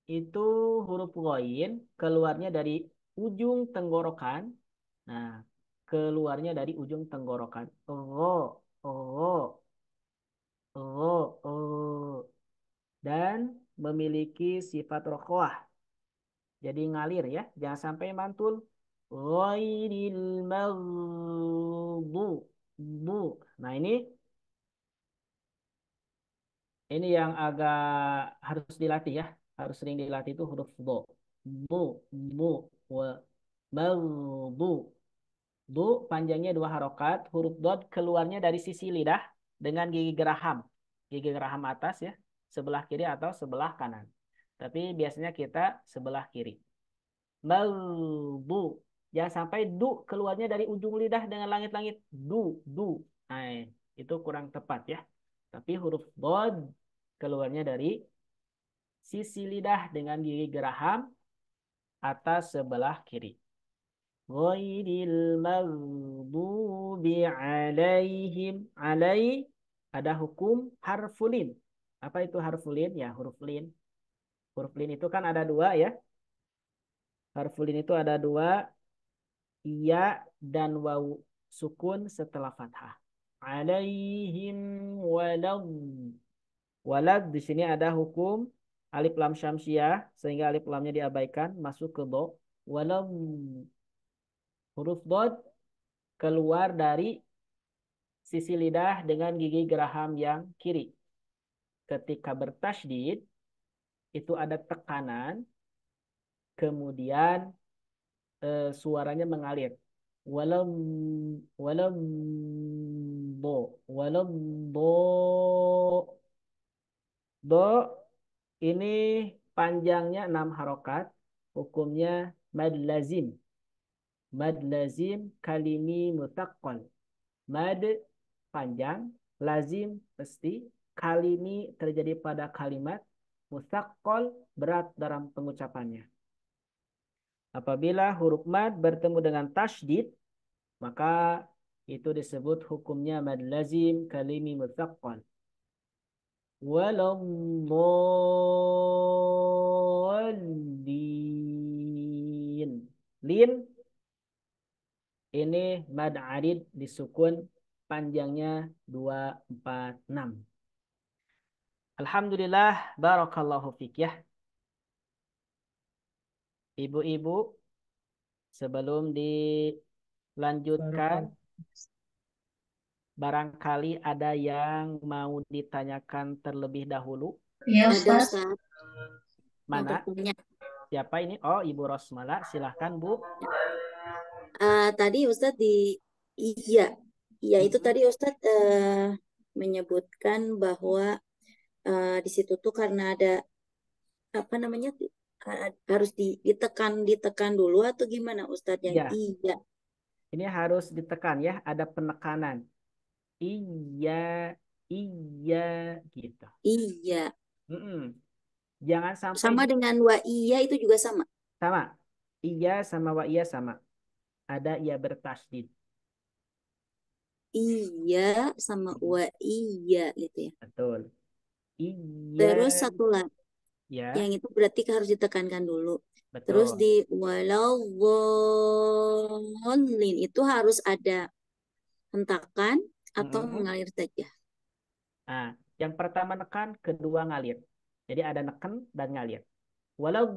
itu huruf ghain keluarnya dari ujung tenggorokan. Nah, keluarnya dari ujung tenggorokan. Ro, ro. Dan memiliki sifat rokhwah. Jadi ngalir ya, jangan sampai mantul. Ghairil maghdu. Nah, ini yang agak harus dilatih ya. Harus sering dilatih itu huruf do. Bu, bu, wa, maghdu. Du panjangnya 2 harokat. Huruf dot keluarnya dari sisi lidah dengan gigi geraham. Gigi geraham atas ya. Sebelah kiri atau sebelah kanan. Tapi biasanya kita sebelah kiri. Maghdu. Jangan sampai du keluarnya dari ujung lidah dengan langit-langit. Du. Nah, itu kurang tepat ya. Tapi huruf dod keluarnya dari sisi lidah dengan gigi geraham atas sebelah kiri. Ghairil maghdubi alaihim. Alai ada hukum harfulin. Apa itu harfulin? Ya, huruf lin. Huruf lin itu kan ada 2 ya. Harfulin itu ada 2, iya dan waw sukun setelah fathah. Alaihim walad. Walad di sini ada hukum alif lam syamsiah sehingga alif lamnya diabaikan masuk ke do. Walad huruf dod keluar dari sisi lidah dengan gigi geraham yang kiri. Ketika bertasydid itu ada tekanan, kemudian suaranya mengalir. Walam walam do. Do ini panjangnya 6 harokat, hukumnya mad lazim. Mad lazim kalimi mutaqqal. Mad panjang, lazim pasti, kalimi terjadi pada kalimat, mutaqqal berat dalam pengucapannya. Apabila huruf mad bertemu dengan tasydid, maka itu disebut hukumnya mad lazim kalimi mutaqqal. Waladdallin. Lin ini mad arid disukun, panjangnya 246. Alhamdulillah, barakallahu fik ya. Ibu-ibu, sebelum dilanjutkan, barangkali ada yang mau ditanyakan terlebih dahulu. Ya Ada Ustaz. Ustaz. Mana? Mau bertanya. Siapa ini? Oh, Ibu Rosmala. Silahkan, Bu. Tadi Ustaz iya itu tadi Ustaz menyebutkan bahwa di situ tuh karena ada apa namanya harus ditekan dulu atau gimana Ustadz yang Ya, iya ini harus ditekan ya. Ada penekanan. Iya, iya, gitu. iya Mm-mm. Jangan sampai sama dengan wa iya itu juga sama. sama. Iya sama wa iya sama. Ada iya bertasydid. Iya sama wa iya gitu ya. Betul. Iya, Terus satu lagi ya, yang itu berarti harus ditekankan dulu. Terus betul. di walawwallin itu harus ada hentakan atau Mm-mm. mengalir saja. Nah, yang pertama nekan, kedua ngalir. Jadi ada neken dan ngalir. Walau,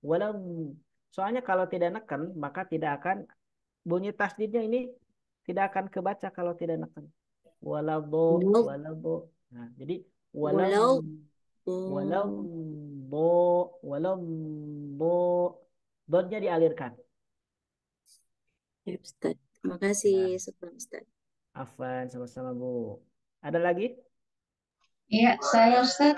walau. Soalnya kalau tidak neken, maka tidak akan bunyi tasdidnya ini tidak akan kebaca kalau tidak neken. Walabo, Walau walabo. Nah, jadi walau, walau walau, bo, walau, bo, dotnya dialirkan. ya, Ustaz. Terima kasih, Ya, Ustaz. afwan, sama-sama Bu. Ada lagi? Iya, saya Ustaz.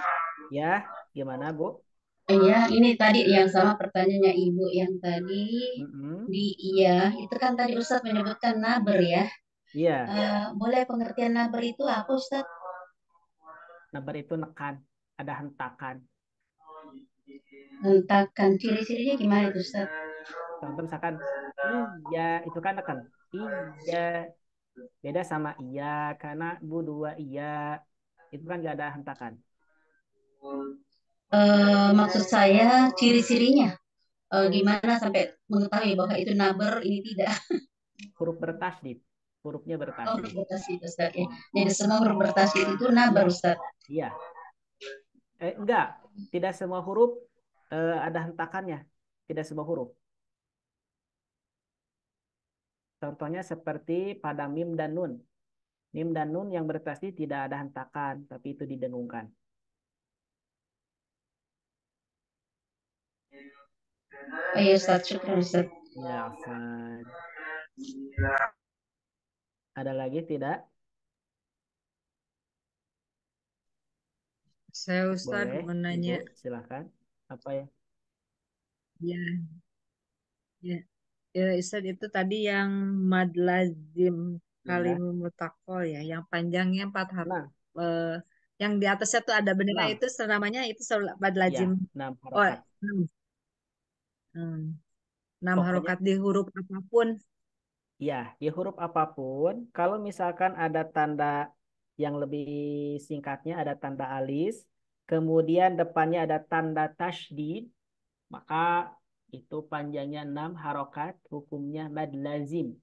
Ya, gimana Bu? Iya, ini tadi yang sama pertanyaannya Ibu yang tadi Mm-mm. di iya, itu kan tadi Ustaz menyebutkan naber ya. Iya, Boleh pengertian naber itu apa Ustaz? nabar itu nekan, ada hentakan. Hentakan ciri-cirinya gimana itu Ustaz? Contoh misalkan, iya, itu kan nekan. Iya, beda sama iya, karena Bu dua iya, itu kan gak ada hentakan. Maksud saya ciri-cirinya. Gimana sampai mengetahui bahwa itu naber ini tidak? Huruf bertasdid, hurufnya Oh, bertasdid. huruf bertasydid Ustaz ya. Jadi semua huruf bertasydid itu naber Ustaz. Iya, enggak, tidak semua huruf ada hentakannya, tidak semua huruf. Contohnya seperti pada mim dan nun. Mim dan nun yang bertasdid tidak ada hentakan, tapi itu didengungkan. Oh iya Ustaz, syukur Ustaz. Ya, afwan. Ada lagi tidak? Saya Ustaz Boleh, mau nanya, Ibu, silakan. Apa ya? ya, ya, ya Ustaz itu tadi yang mad lazim kalim Ya, mutakol ya, yang panjangnya 4 huruf, enam, yang di atasnya tuh ada bendera enam, itu namanya itu mad ya, lazim. 6 Oh, harokat. 6, hmm, 6 Pokoknya harokat di huruf apapun. ya, di huruf apapun, kalau misalkan ada tanda yang lebih singkatnya, ada tanda alis, kemudian depannya ada tanda tasydid, maka itu panjangnya 6 harokat, hukumnya mad lazim,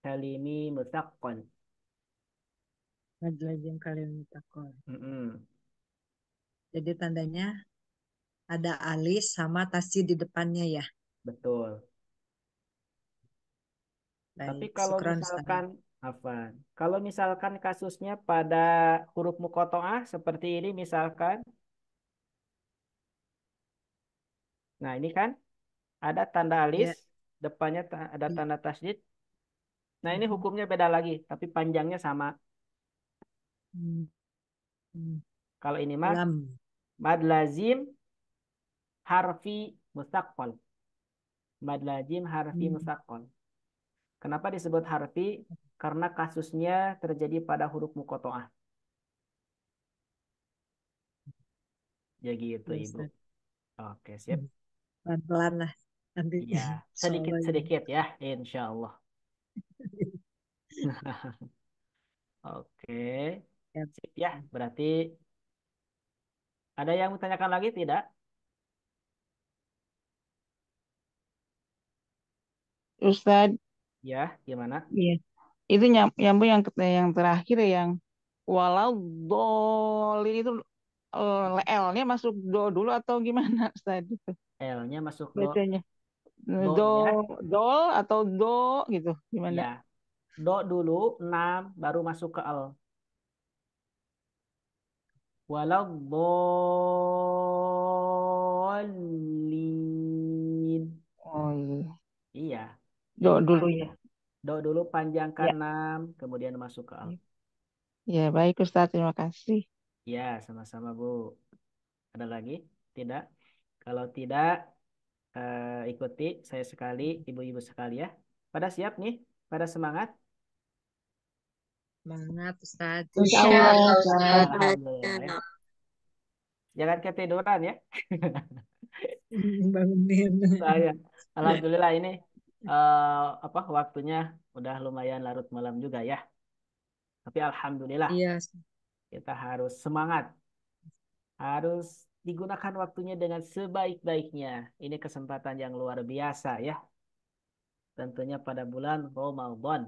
kalimi mutsaqqal. Mad lazim kalim mutakol. Mm-mm, Jadi tandanya ada alis sama tasjid di depannya ya. betul. Tapi Baik, kalau syukran Ustaz. misalkan, Afan, kalau misalkan kasusnya pada huruf muqatta'ah seperti ini misalkan, nah ini kan ada tanda alis, Ya. depannya ada tanda tasydid. Nah ini hukumnya beda lagi, tapi panjangnya sama. Hmm, hmm. Kalau ini mah Lam. mad lazim harfi mustaqqal. Mad lazim harfi Hmm. mustaqqal. Kenapa disebut harfi? Karena kasusnya terjadi pada huruf muqatta'ah. Ya gitu, Ya, Ibu. Ustaz. Oke, sip. Pelan-pelan lah nanti Ya, soalnya. sedikit-sedikit ya, insya Allah. Oke, Ya. sip ya. Berarti ada yang mau tanyakan lagi tidak? Ustadz, Ya, gimana? iya. Itu nyambung yang terakhir ya, yang walau dolin itu L-nya masuk do dulu atau gimana Ustadz itu L-nya masuk do, bacanya? do Do ya. dol atau do gitu gimana? Ya, do dulu 6 baru masuk ke L. Walau dolin. Oh iya. Iya. Do Jadi dulu ya. do dulu panjangkan Ya. 6 kemudian masuk ke L. Ya, baik Ustadz, terima kasih. Ya, sama-sama Bu. Ada lagi? Tidak? Kalau tidak, ikuti saya sekali, ibu-ibu sekali ya. Pada siap nih? Pada semangat? Semangat Ustaz. Insya Insya Allah Allah Ustadz. Ustaz. Alhamdulillah ya. Jangan ketiduran ya. Bangunin. Saya, alhamdulillah ini waktunya udah lumayan larut malam juga ya. Tapi alhamdulillah Iya. kita harus semangat, harus digunakan waktunya dengan sebaik-baiknya. Ini kesempatan yang luar biasa ya. Tentunya pada bulan Ramadan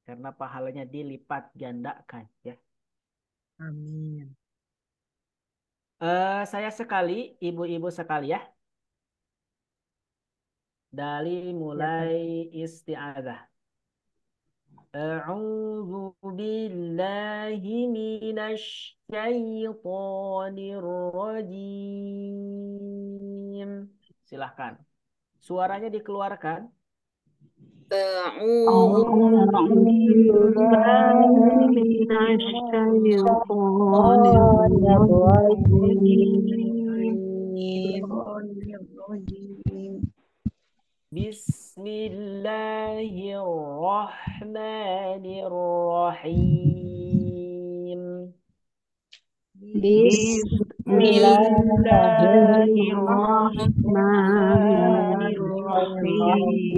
karena pahalanya dilipat gandakan ya. Amin. Saya sekali, ibu-ibu sekali ya, dari Ya, Ustaz. mulai isti'adzah. أعوذ بالله من الشيطان الرجيم. Silahkan. Suaranya dikeluarkan. أعوذ أعوذ بالله من الشيطان الرجيم بسم الله الرحمن الرحيم. بسم الله الرحمن الرحيم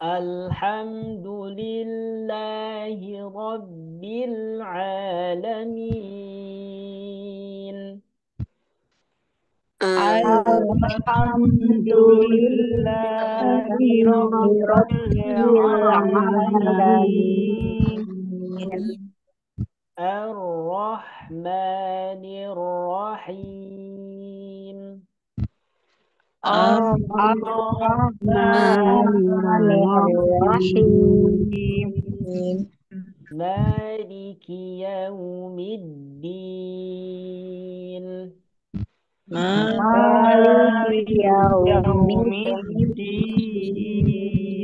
الحمد لله رب العالمين. الحمد لله رب العالمين الرحمن الرحيم. الرحمن الرحيم مالك يوم الدين. مالك يوم الدين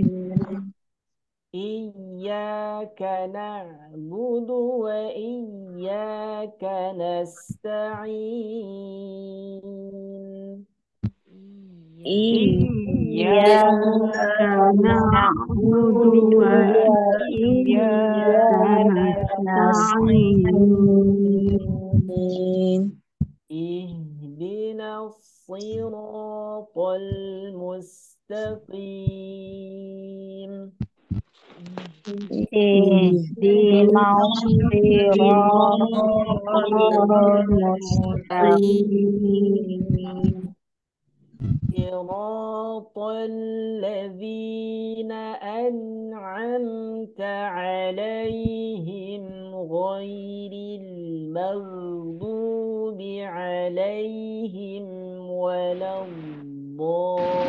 إياك نعبد وإياك نستعين. إياك نعبد وإياك نستعين اهدنا الصراط المستقيم. اهدنا الصراط المستقيم صراط الذين أنعمت عليهم غير المغضوب عليهم ولا الضالين.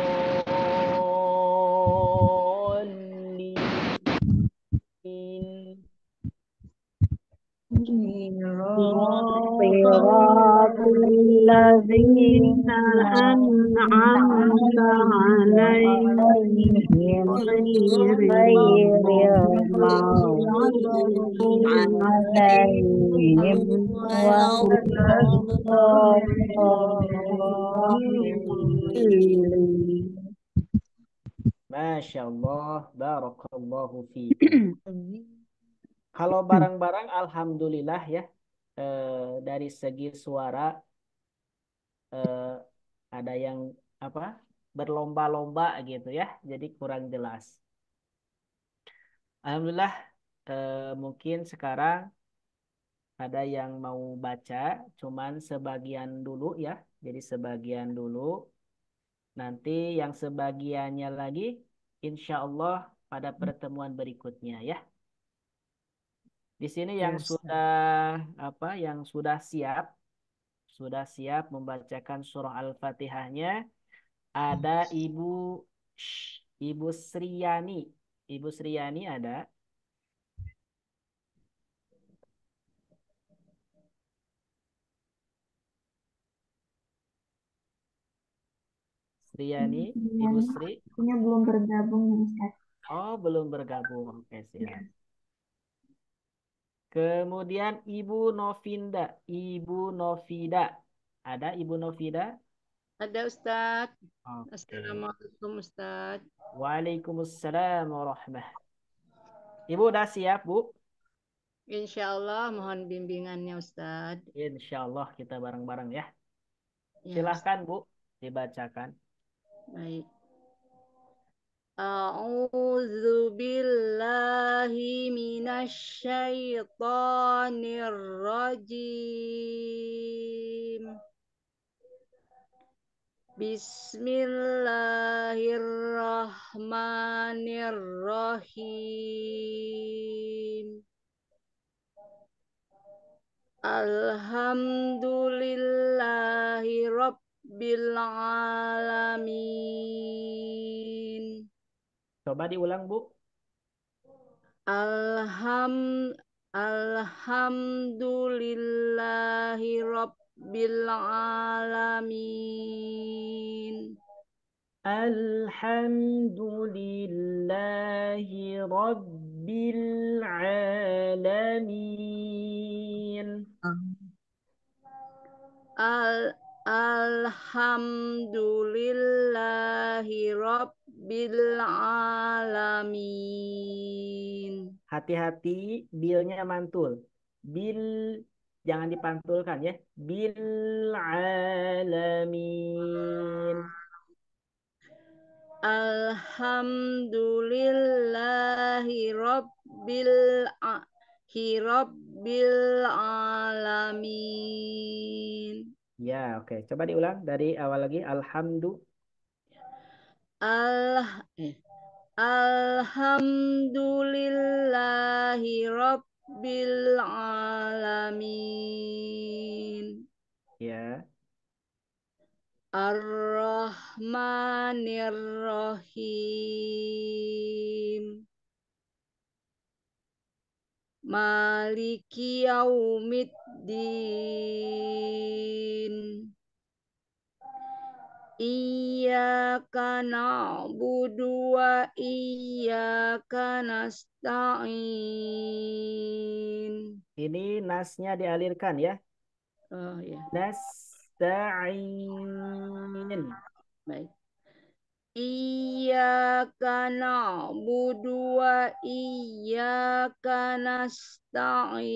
صراط الذين أنعمت عليهم غير المغضوب عليهم ولا الضالين. Masya Allah, barakallahu fiikum. Kalau barang-barang, alhamdulillah ya, dari segi suara ada yang apa berlomba-lomba gitu ya, jadi kurang jelas. Alhamdulillah, mungkin sekarang ada yang mau baca, cuman sebagian dulu ya, jadi sebagian dulu. Nanti yang sebagiannya lagi, insya Allah pada pertemuan berikutnya ya. Di sini yang Yes. sudah siap membacakan surah Al-Fatihahnya ada Ibu Sriyani. Ibu Sriyani ada. Sriyani, Ibu Sri. Sepertinya belum bergabung ya Ustaz. Oh, belum bergabung. Oke, siap. Kemudian Ibu Novinda. Ibu Novida. Ada Ibu Novida? Ada Ustadz. Oke. Assalamualaikum Ustadz. Waalaikumsalam warahmatullahi. Ibu udah siap, Bu? Insya Allah mohon bimbingannya Ustadz. Insya Allah kita bareng-bareng ya. Ya, Silahkan, Bu, dibacakan. baik. A'udzu billahi minasyaitonir rajim. Bismillahirrahmanirrahim. Alhamdulillahi Rabbil Alamin. Coba diulang, Bu. Alhamdulillahi Rabbil Alamin. Alhamdulillahi Rabbil Alamin. Alhamdulillahi Rabbil Alamin. Hati-hati, bilnya mantul. Bil, jangan dipantulkan ya. Bil alamin. Alhamdulillahi Rabbil Alamin. Ya, oke. Coba diulang dari awal lagi. Alhamdulillahi Rabbil Alamin. Ya. Ar-Rahmanir-Rahim. Maliki Yaumiddin. Iyyaka na'budu wa iyyaka nasta'in. Ini nasnya dialirkan ya. Oh ya, Nasta'in. baik. Iyyaka na'budu wa iyyaka nasta'in.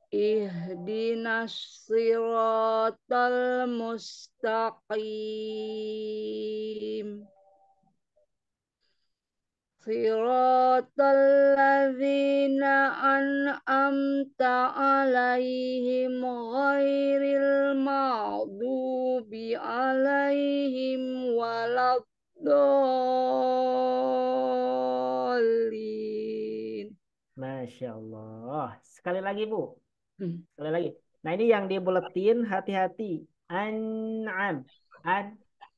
Ihdinas siratal mustaqim. Siratal ladzina an'amta alaihim ghairil maghdubi alaihim waladdallin. Masya Allah. Sekali lagi, Bu. Sekali lagi. Nah, ini yang dibuletin, hati-hati. An'am.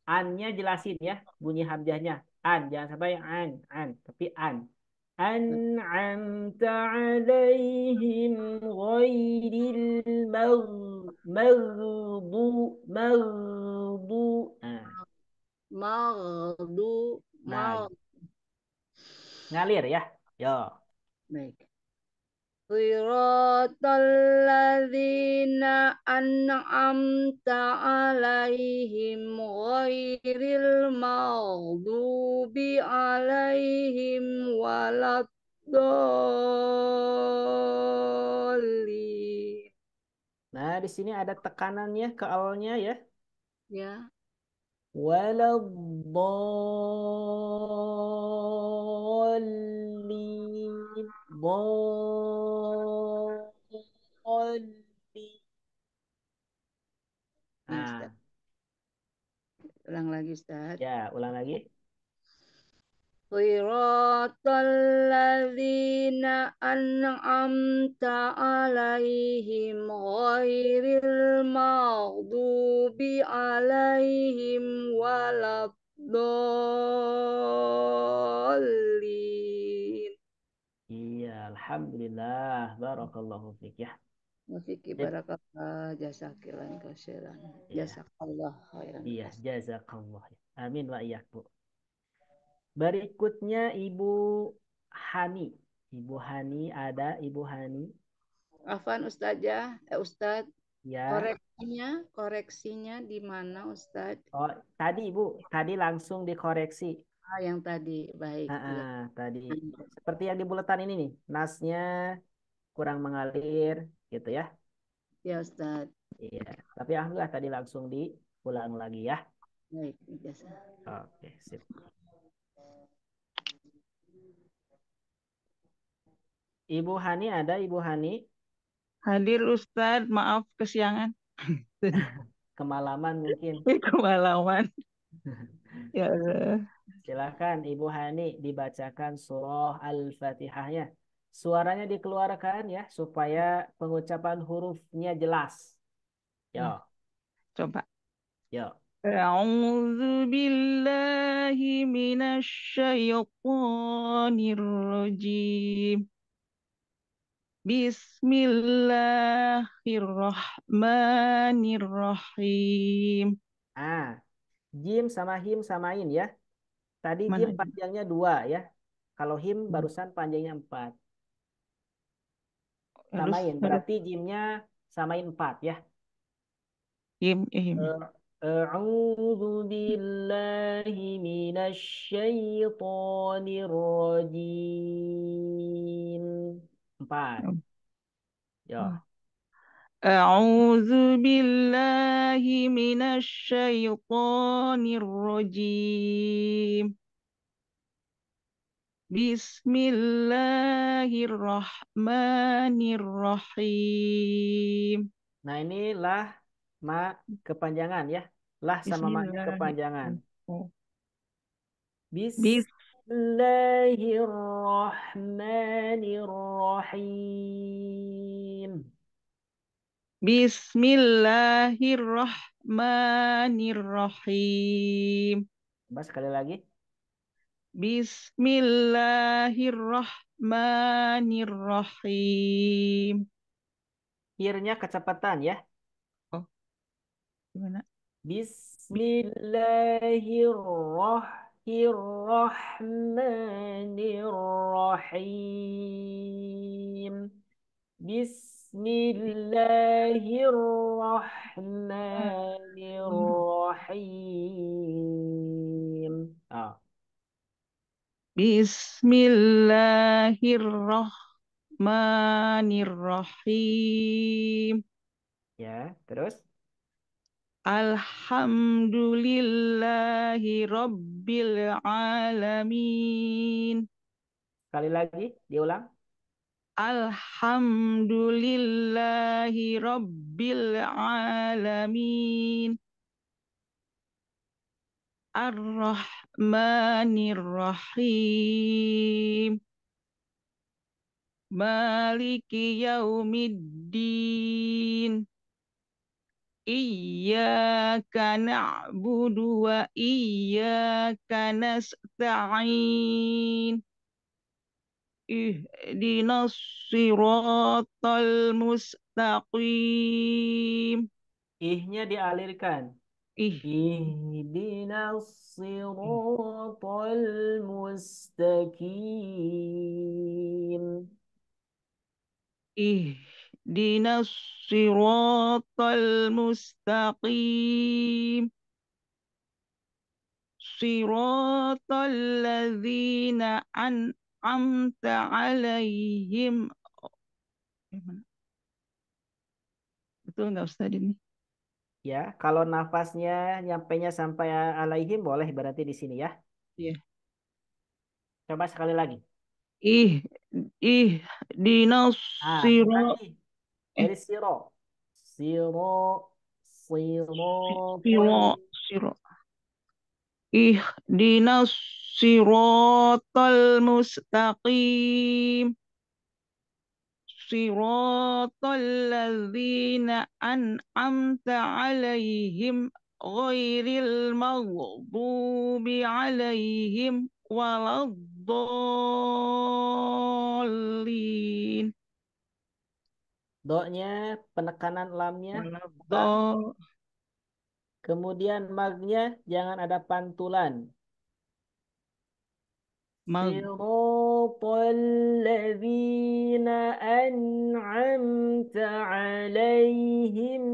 An-nya jelasin ya, bunyi hamzahnya. An, jangan sampai an, tapi an. أنعمت عليهم غير المغضوب Maghdu. Nah, Mag. ngalir ya. Yo. Baik. Siratal ladzina an'amta alaihim ghairil maghdubi alaihim waladdallin. Nah, di sini ada tekanannya ke awalnya ya. Ya. Waladdallin. Dhallin. Ya, Ustaz. Nah, Ulang lagi, Ustaz. ya, ulang lagi. Siratal ladzina an'amta alaihim ghairil maghdubi alaihim waladdallin. Iya, alhamdulillah. Barakallahu fiik ya. Wafiki Sip. barakallah jazakiran khairan. Iya, Jazakallah khairan. iya, jazakallah. Amin wa iyyak, Bu. Berikutnya Ibu Hani. Ibu Hani ada Ibu Hani. Afan Ustazah, Ustaz, Ya. koreksinya di mana Ustaz? Oh, tadi Ibu, tadi langsung dikoreksi. Ah, yang tadi, baik. Ya. Tadi seperti yang di buletin ini nih, nasnya kurang mengalir gitu ya. Ya Ustaz, Iya, tapi alhamdulillah tadi langsung diulang lagi ya. baik. Jasa. Oke, sip. Ibu Hani ada Ibu Hani? Hadir Ustadz, maaf kesiangan. Kemalaman mungkin. Kemalaman. Ya Allah. Silakan Ibu Hani dibacakan surah Al-Fatihahnya. Suaranya dikeluarkan ya supaya pengucapan hurufnya jelas. Yo, Ya, coba. yo. A'udzu billahi minasyaitonir rajim. Bismillahirrahmanirrahim. Jim sama him samain ya. Tadi jim Mana? panjangnya 2 ya. Kalau him barusan panjangnya 4. Samain, Harus berarti jimnya samain 4 ya. him, him. A'udzu billahi minasyaitonir rajim. 4. Ya. أعوذ بالله من الشيطان الرجيم بسم الله الرحمن الرحيم Nah, inilah ma kepanjangan ya. Lah sama بسم maknya الله kepanjangan. بس Bismillahirrahmanirrahim. بسم الله الرحمن الرحيم Coba sekali lagi. بسم الله الرحمن الرحيم. Hirnya kecepatan ya. Oh, gimana? Bismillahirrahmanirrahim. Bismillahirrahmanirrahim. Ah, Bismillahirrahmanirrahim. ya, terus Alhamdulillahi Rabbil Alamin. sekali lagi diulang. Alhamdulillahi Rabbil Alamin. Ar-Rahmanir-Rahim. Maliki Yaumiddin. Iyyaka na'budu wa iyyaka nasta'in. ihdinas siratal mustaqim. Ihnya dialirkan. Ih, Ihdinas siratal mustaqim. ihdinas siratal mustaqim. Siratal ladzina an'amta alaihim. Betul nggak Ustaz ini? Ya, kalau nafasnya nyampainya sampai alaihim boleh berarti di sini ya. Iya. Coba sekali lagi. Ih, ih, dinas Bukan siro, ih. eh, Dari siro. Siro. Sirotol. siro, siro. Ih, dinas sirotal mustaqim. Siratal ladzina an'amta alaihim ghairil maghdubi alaihim waladdallin. Doknya, penekanan lamnya. Buka. Waladdall Kemudian magnya jangan ada pantulan. mag Siratal ladzina an'amta alaihim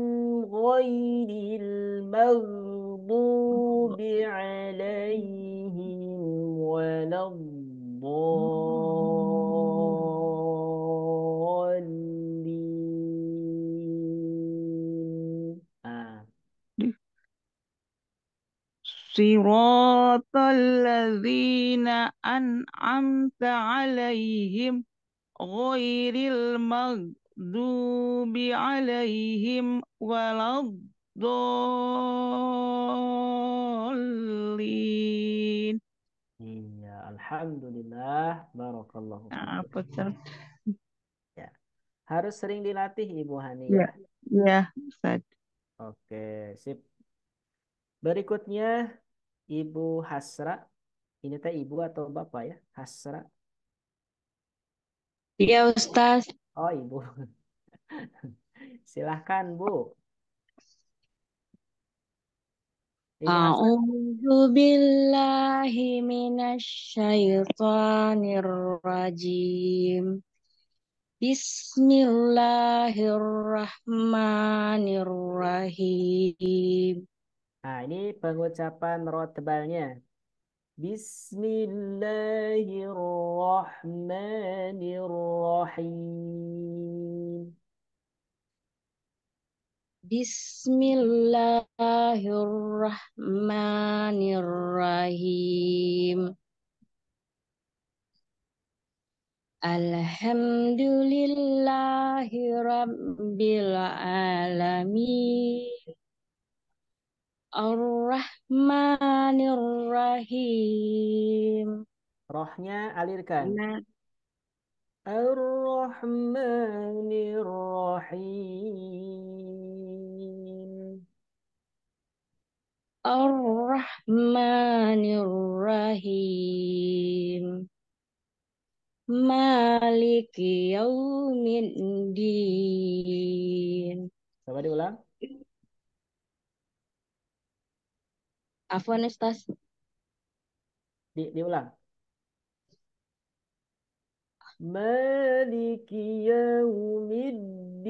ghairil maghdubi alaihim waladdallin. siratal ladzina an'amta alaihim ghairil maghdubi alaihim waladdallin. Iya, alhamdulillah, barakallahu Nah, fikum. apa Ustaz? Ya, harus sering dilatih Ibu Hani Ya, ya. ya, Ustaz. Oke, sip. Berikutnya Ibu Hasra. Ini teh ibu atau bapak ya? Hasra. Iya Ustaz. Oh, ibu. Silahkan Bu. Ibu Hasra. A'udzu billahi minasyaitonir rajim. Bismillahirrahmanirrahim. Nah, ini pengucapan roh tebalnya. Bismillahirrahmanirrahim. Bismillahirrahmanirrahim. Alhamdulillahi rabbil alamin. Ar-Rahmanir-Rahim. Rohnya alirkan. Nah, Ar-Rahmanir-Rahim. Ar-Rahmanir-Rahim. Maliki yaumiddin. Coba diulang. Afwan Ustaz. Diulang. Maliki yaumiddin.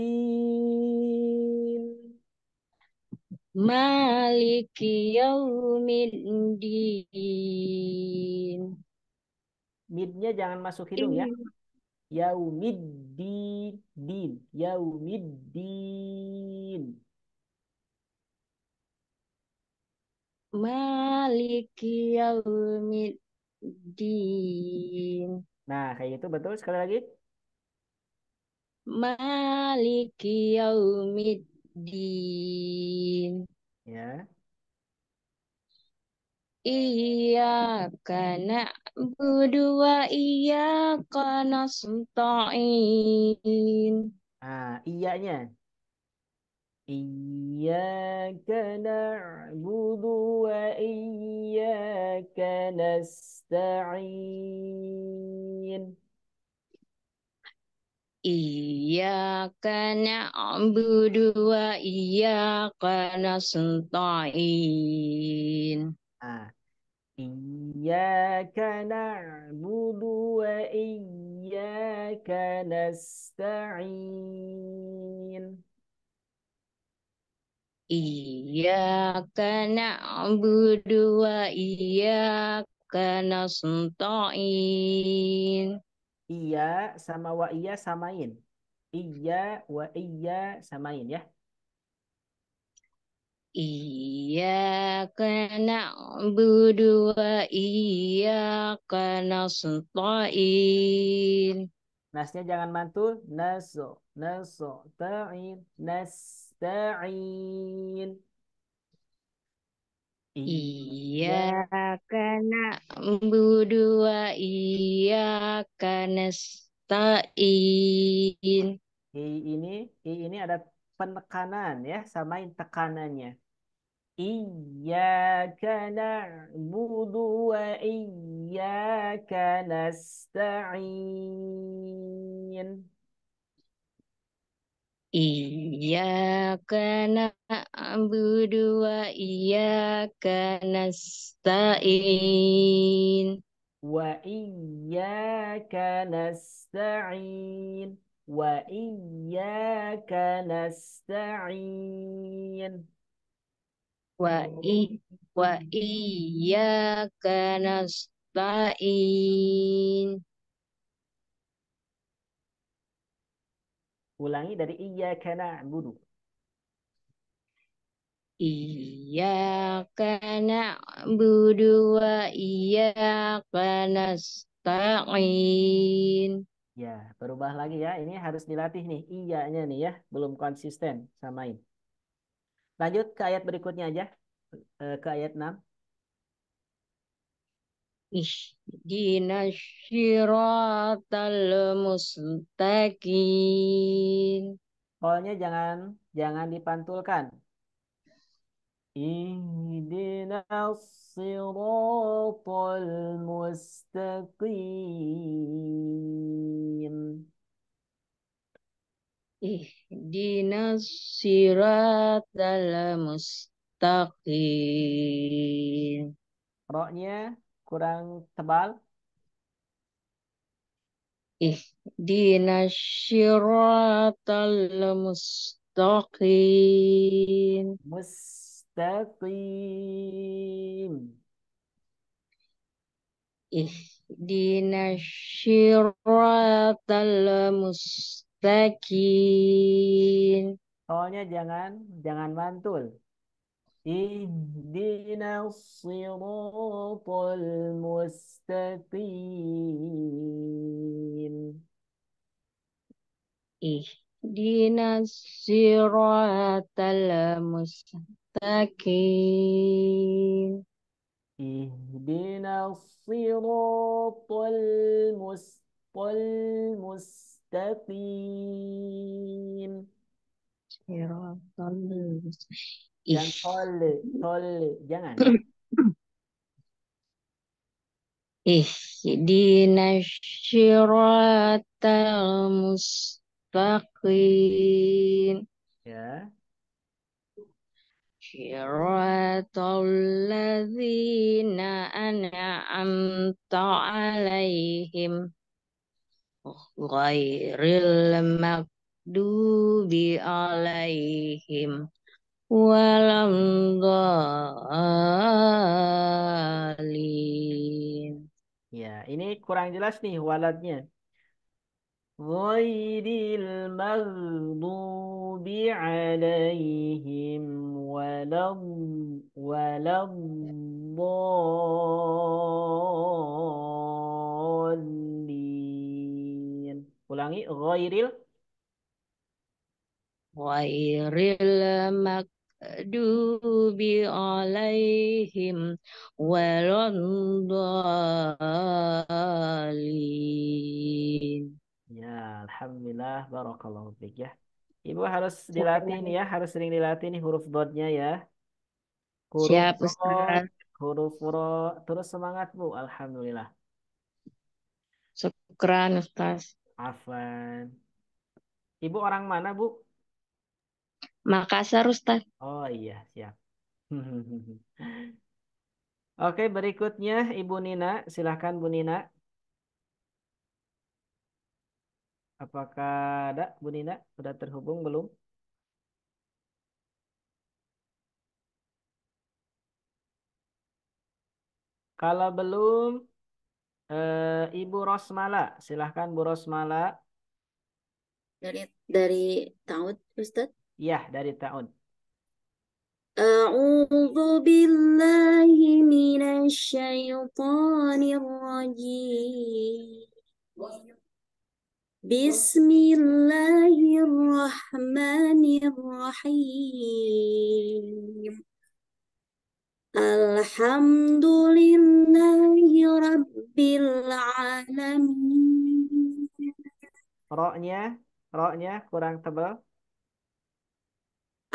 Maliki yaumiddin. Midnya jangan masuk hidung ya. Yaumiddin. Din. Yaumiddin. Maliki yaumiddin. Nah, kayak gitu betul. Sekali lagi. Maliki yaumiddin. Ya. Iyyaka na'budu wa iyyaka nasta'in. Nah, iyanya. Iyyaka na'budu wa iyyaka nasta'in. Iyyaka na'budu wa iyyaka nasta'in. Ah, iyyaka na'budu wa iyyaka nasta'in. Iyyaka na'budu wa iyyaka nasta'in. Iya sama wa iya samain. Iya wa iya samain ya. Iyyaka na'budu wa iyyaka nasta'in. Nasnya jangan mantul. Naso, ta'in, nasta'in. Iya, Iyyaka na'budu wa iyyaka nasta'in. i ini, ada penekanan ya, samain tekanannya. Iyyaka na'budu wa iyyaka nasta'in. Iyyaka na'budu wa iyyaka nasta'in. Wa iyyaka nasta'in. Wa iyyaka nasta'in. Wa i wa iyyaka nasta'in. Ulangi dari iyyaka na'budu. Iyyaka na'budu wa iyyaka nasta'in. Ya, berubah lagi ya. Ini harus dilatih nih. Iyanya nih ya. Belum konsisten. Samain. Lanjut ke ayat berikutnya aja. Ke ayat 6. Ihdinas siratal mustaqim. Kolnya jangan dipantulkan. Ihdinas siratal mustaqim. Ihdinas siratal mustaqim. Roknya kurang tebal. Ihdinas siratal mustaqim. Mustaqim. Ihdinas siratal mustaqim. Soalnya jangan mantul. Ihdinas siratal mustaqim. Ihdinas siratal mustaqim. Ihdinas siratal mustaqim. Siratal Jangan jangan. Ihdinas siratal mustaqim. Ya. Siratal ladzina an'amta alaihim ghairil maghdubi alaihim waladhdallin. Ya, ini kurang jelas nih waladnya. Ghairil maghdubi alaihim waladhdallin. Ulangi, Ghairil maghdubi alaihim waladhdallin. Ya, alhamdulillah, barakallahu fiik ya. Ibu harus dilatih nih ya, harus sering dilatih nih huruf dotnya ya. Huruf Siap, dot, Ustaz. huruf ro, terus semangat Bu, alhamdulillah. Syukran, Ustaz. Afwan. Ibu orang mana, Bu? Makassar, Ustaz. Oh iya, siap. Oke, berikutnya Ibu Nina. Silahkan Bu Nina. Apakah ada Bu Nina? Sudah terhubung belum? Kalau belum, Ibu Rosmala. Silahkan Bu Rosmala. Dari tahun Ustaz. Iya, dari tahun. A'udzu billahi minasyaitonir rajim. Bismillahirrahmanirrahim. Alhamdulillahi Rabbil Alamin. Roknya, roknya kurang tebal.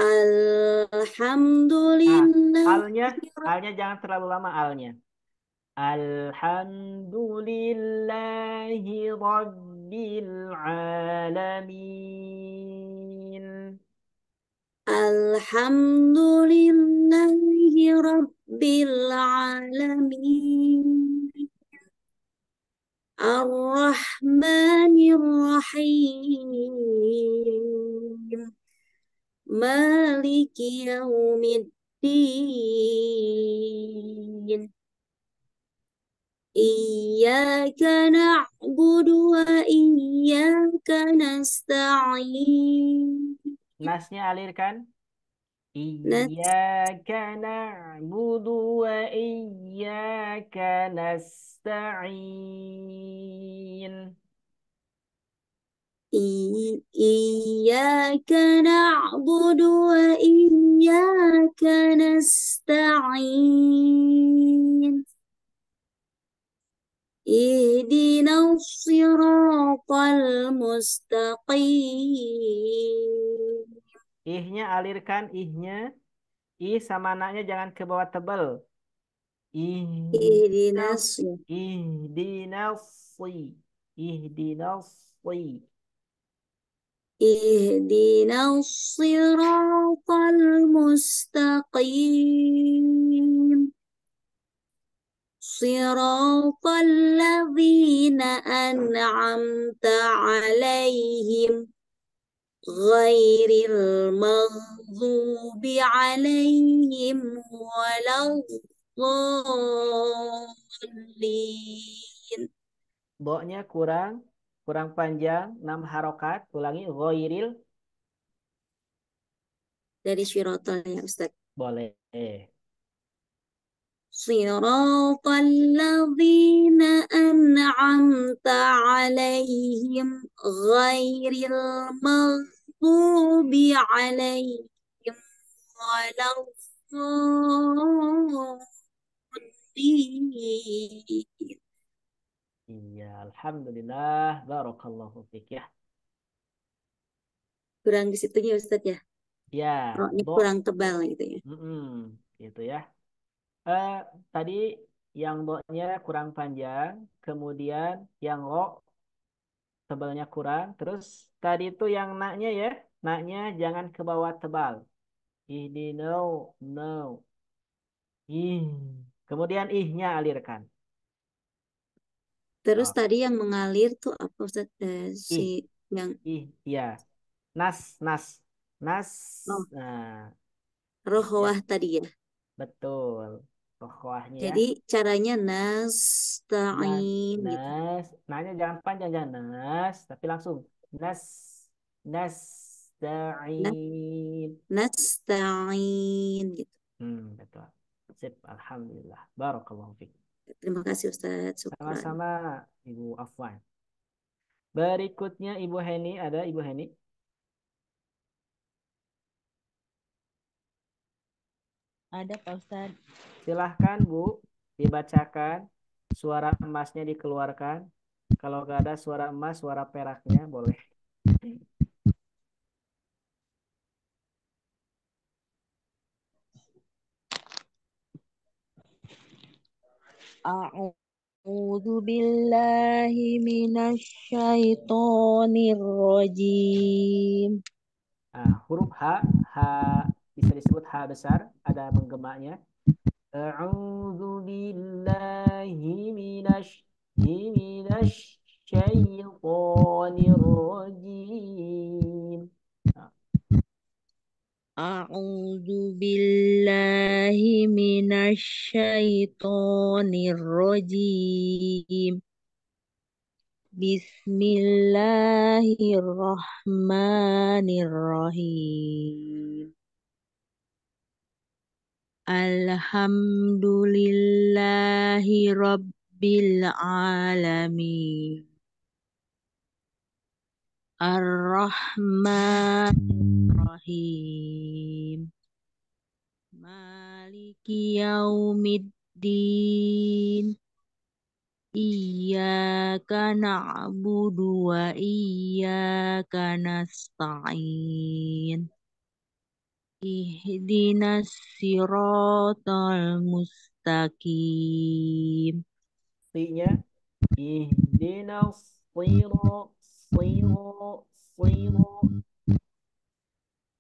Nah, alnya, Alhamdulillahi alnya jangan terlalu lama alnya. Alhamdulillahi Rabbil Alamin. Alhamdulillahi Rabbil Alamin. Ar-Rahmanir-Rahim. Maliki Yaumiddin. Iyyaka na'budu wa iyyaka nasta'in. Nasnya alirkan. Nas Iyyaka na'budu wa iyyaka nasta'in. Iyyaka na'budu wa iyyaka nasta'in. Ihdinas siratal mustaqim. Ihnya alirkan, ihnya. Ih sama naknya jangan ke bawah tebal. Ihdinas Ihdinas, ihdinas, ihdinas. Ihdinas siratal mustaqim. Siratal ladzina an'amta alaihim. Ghairil maghdubi alaihim waladdallin. Boknya kurang, kurang panjang, 6 harokat. Ulangi, ghairil. Dari syirotol ya Ustaz. Boleh. Siratal ladzina an'amta alaihim ghairil maghdubi alaihim waladdallin. Iya, alhamdulillah. Barakallahu fiik ya. Kurang di situnya Ustaz ya. Ya, Roknya bo. kurang tebal gitu ya. Gitu ya. Eh, tadi yang boknya kurang panjang, kemudian yang lo tebalnya kurang, terus tadi itu yang naknya ya, naknya jangan ke bawah tebal. Ihdino, no. Ih. Kemudian ihnya alirkan. Terus Oh, tadi yang mengalir tuh apa Ustaz? Si ih, yang ya. Nas, nas, nas. oh Nah, ya, rohwah tadi ya. betul. Pokoknya ya. Jadi caranya Nas, nasta'in gitu. nas. Nanya jangan panjang, jangan nas, tapi langsung nas, nas, Nas da'in. nasta'in gitu. Betul. Sip, alhamdulillah. Barakallahu fiik. Terima kasih Ustaz. Syukran. Sama-sama, Ibu Afwan. Berikutnya Ibu Heni, ada Ibu Heni? Ada Pak Ustadz. Silahkan Bu, dibacakan. Suara emasnya dikeluarkan. Kalau nggak ada suara emas, suara peraknya boleh. A'udzu A'udzu billahi minasyaitonir rajim. Huruf H bisa disebut H besar, ada menggemaknya. A'udzu billahi minasyaitonir rajim. A'udzu billahi minasyaitonir rajim. Bismillahirrahmanirrahim. Alhamdulillahi rabbil alamin. Ar-Rahmanir-Rahim. Maliki yaumiddin. Iyyaka na'budu wa iyyaka nasta'in. Ihdinas siratal mustaqim. I-nya ihdinas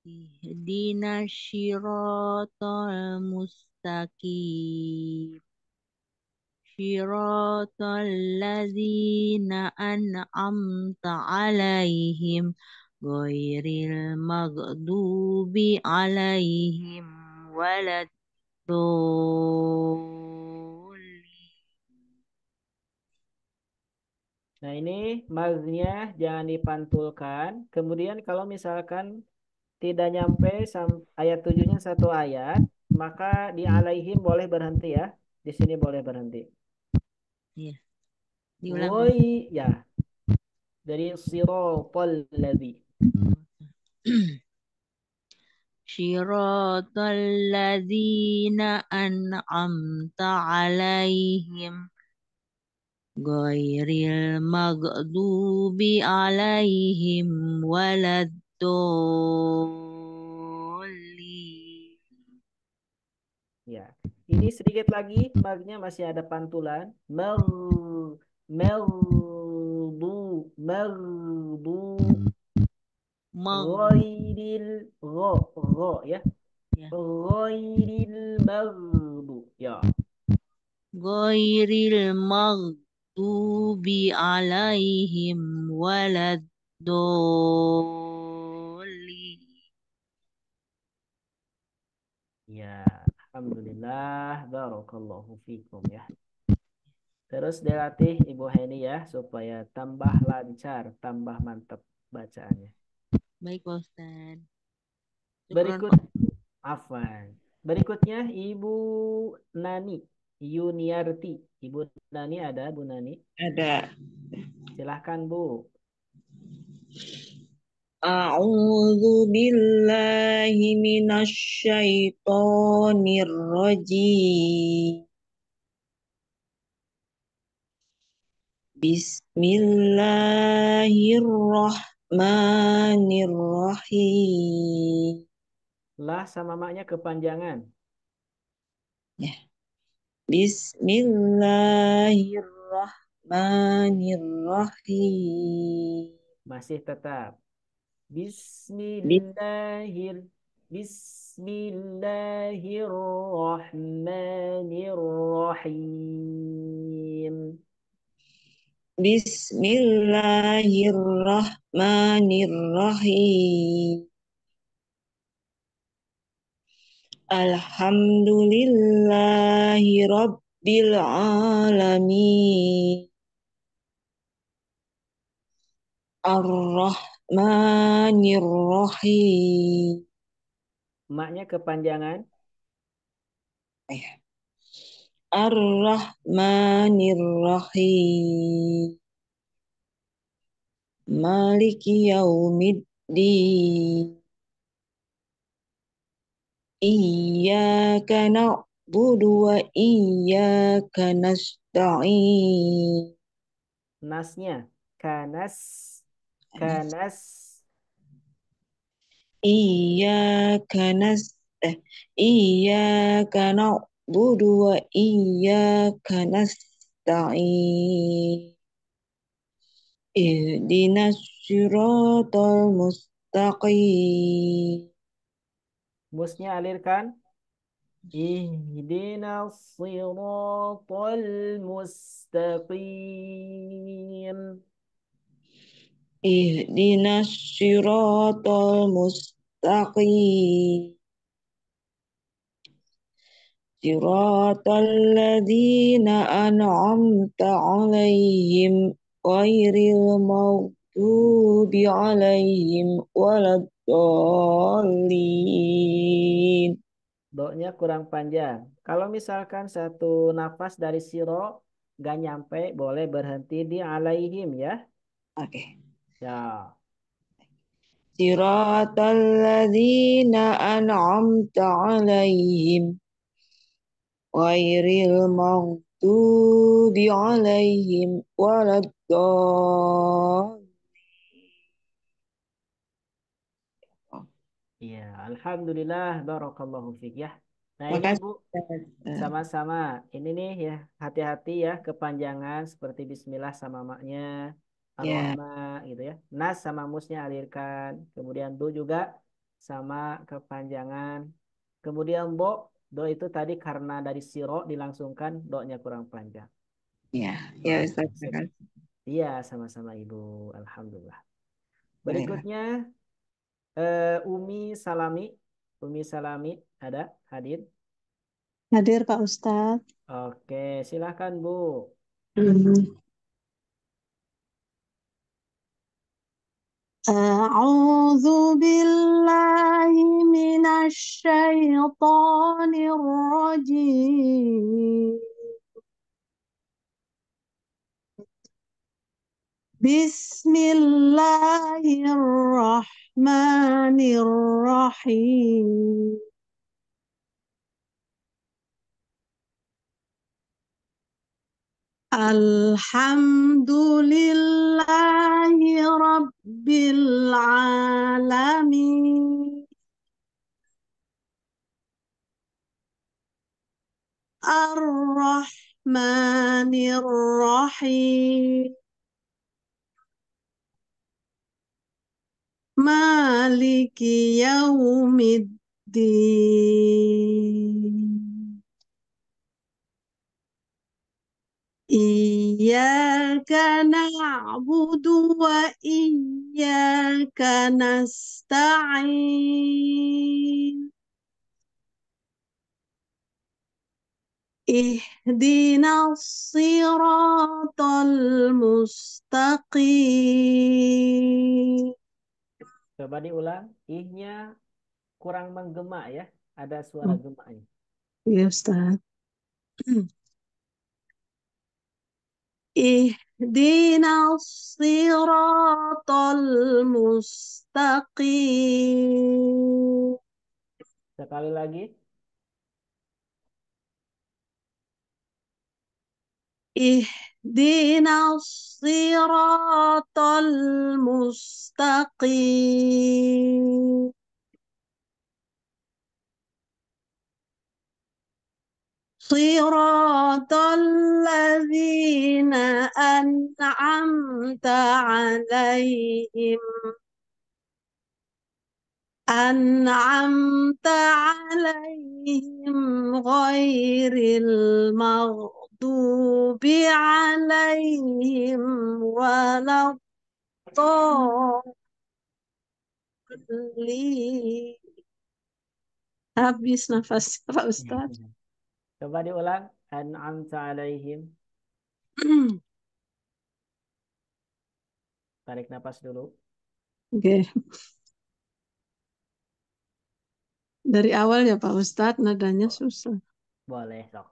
Ihdinas siratal mustaqim. Siratal ladzina an'amta alaihim ghairil maghdubi alaihim waladdallin. Nah, ini maznya jangan dipantulkan. Kemudian kalau misalkan tidak nyampe ayat 7-nya satu ayat, maka di alaihim boleh berhenti ya. Di sini boleh berhenti. Iya. Diulang. Woi, ya. Dari siratal ladzi. Siratal ladzina an'amta alaihim ghairil maghdubi alaihim waladdallin. Ya. Ini sedikit lagi magnya masih ada pantulan. Merdu. Ghairil ya. Ghairil maghdu. Ya. Ghairil maghdubi alaihim waladdallin. Ya, alhamdulillah, barakallahu fikum ya. Terus dilatih Ibu Heni ya supaya tambah lancar, tambah mantap bacaannya. Baik, Pak Ustaz. Berikutnya Ibu Nani Yuniarti. Ibu Nani ada, Bu Nani? Ada. Silahkan Bu. A'udzu billahi minasyaitonir rajim. Bismillahirrahmanirrahim. Lah sama maknya kepanjangan. Ya. Bismillahirrahmanirrahim. Masih tetap. Bismillahirrahmanirrahim. Bismillahirrahmanirrahim. Alhamdulillahi rabbil alamin. Ar-Rahmanir-Rahim. Maknya kepanjangan. Ar-Rahmanir-Rahim. Maliki yaumiddin. Iyyaka na'budu wa iyyaka nasta'in. Nasnya. Kanas. Iyyaka na'budu wa iyyaka nasta'in. nasta'in. Ihdinas siratal mustaqim. Musnya alirkan. Ihdinas siratal mustaqim. Ihdinas siratal mustaqim. Siratal ladzina an'amta 'alaihim ghairil maghdubi 'alaihim waladdallin. Do-nya kurang panjang. Kalau misalkan satu nafas dari siro gak nyampe, boleh berhenti di alaihim ya. Oke. Ya. Siratal ladzina an'amta 'alaihim ghairil maghdubi 'alaihim waladdallin. Iya, alhamdulillah, barakallahu fiik ya. Nah ini Makasih. Bu, Ustaz. sama-sama. Ini nih ya, hati-hati ya kepanjangan seperti Bismillah sama maknya, Ya, Ar-Rahman gitu ya. Nas sama musnya alirkan. Kemudian do juga sama kepanjangan. Kemudian do itu tadi karena dari siro dilangsungkan, do-nya kurang panjang. ya, ya Baik. Ustaz. Makasih. Iya, sama-sama Ibu. Alhamdulillah. Alhamdulillah. Berikutnya Umi Salami. Umi Salami ada hadir? Hadir Pak Ustadz. Oke, silahkan Bu. A'udzu billahi minasy syaithanir rajim. Bismillahirrahmanirrahim. Alhamdulillahi Rabbil Alamin. Ar-Rahmanir-Rahim. Maliki Yaumiddin. Iyyaka na'budu wa iyyaka nasta'in. Ihdinas siratal mustaqim. Coba diulang. Ihnya kurang menggema ya. Ada suara gemanya. Ya Ustaz. Ihdinas siratal mustaqim. Sekali lagi. Ihdinas siratal mustaqim. صراط الذين أنعمت عليهم غير المغضوب عليهم ولا الضالين. Habis nafas Pak Ustadz. Coba diulang. An'amta alaihim. Tarik nafas dulu. Oke. Dari awal ya Pak Ustadz, nadanya susah. Boleh, sok.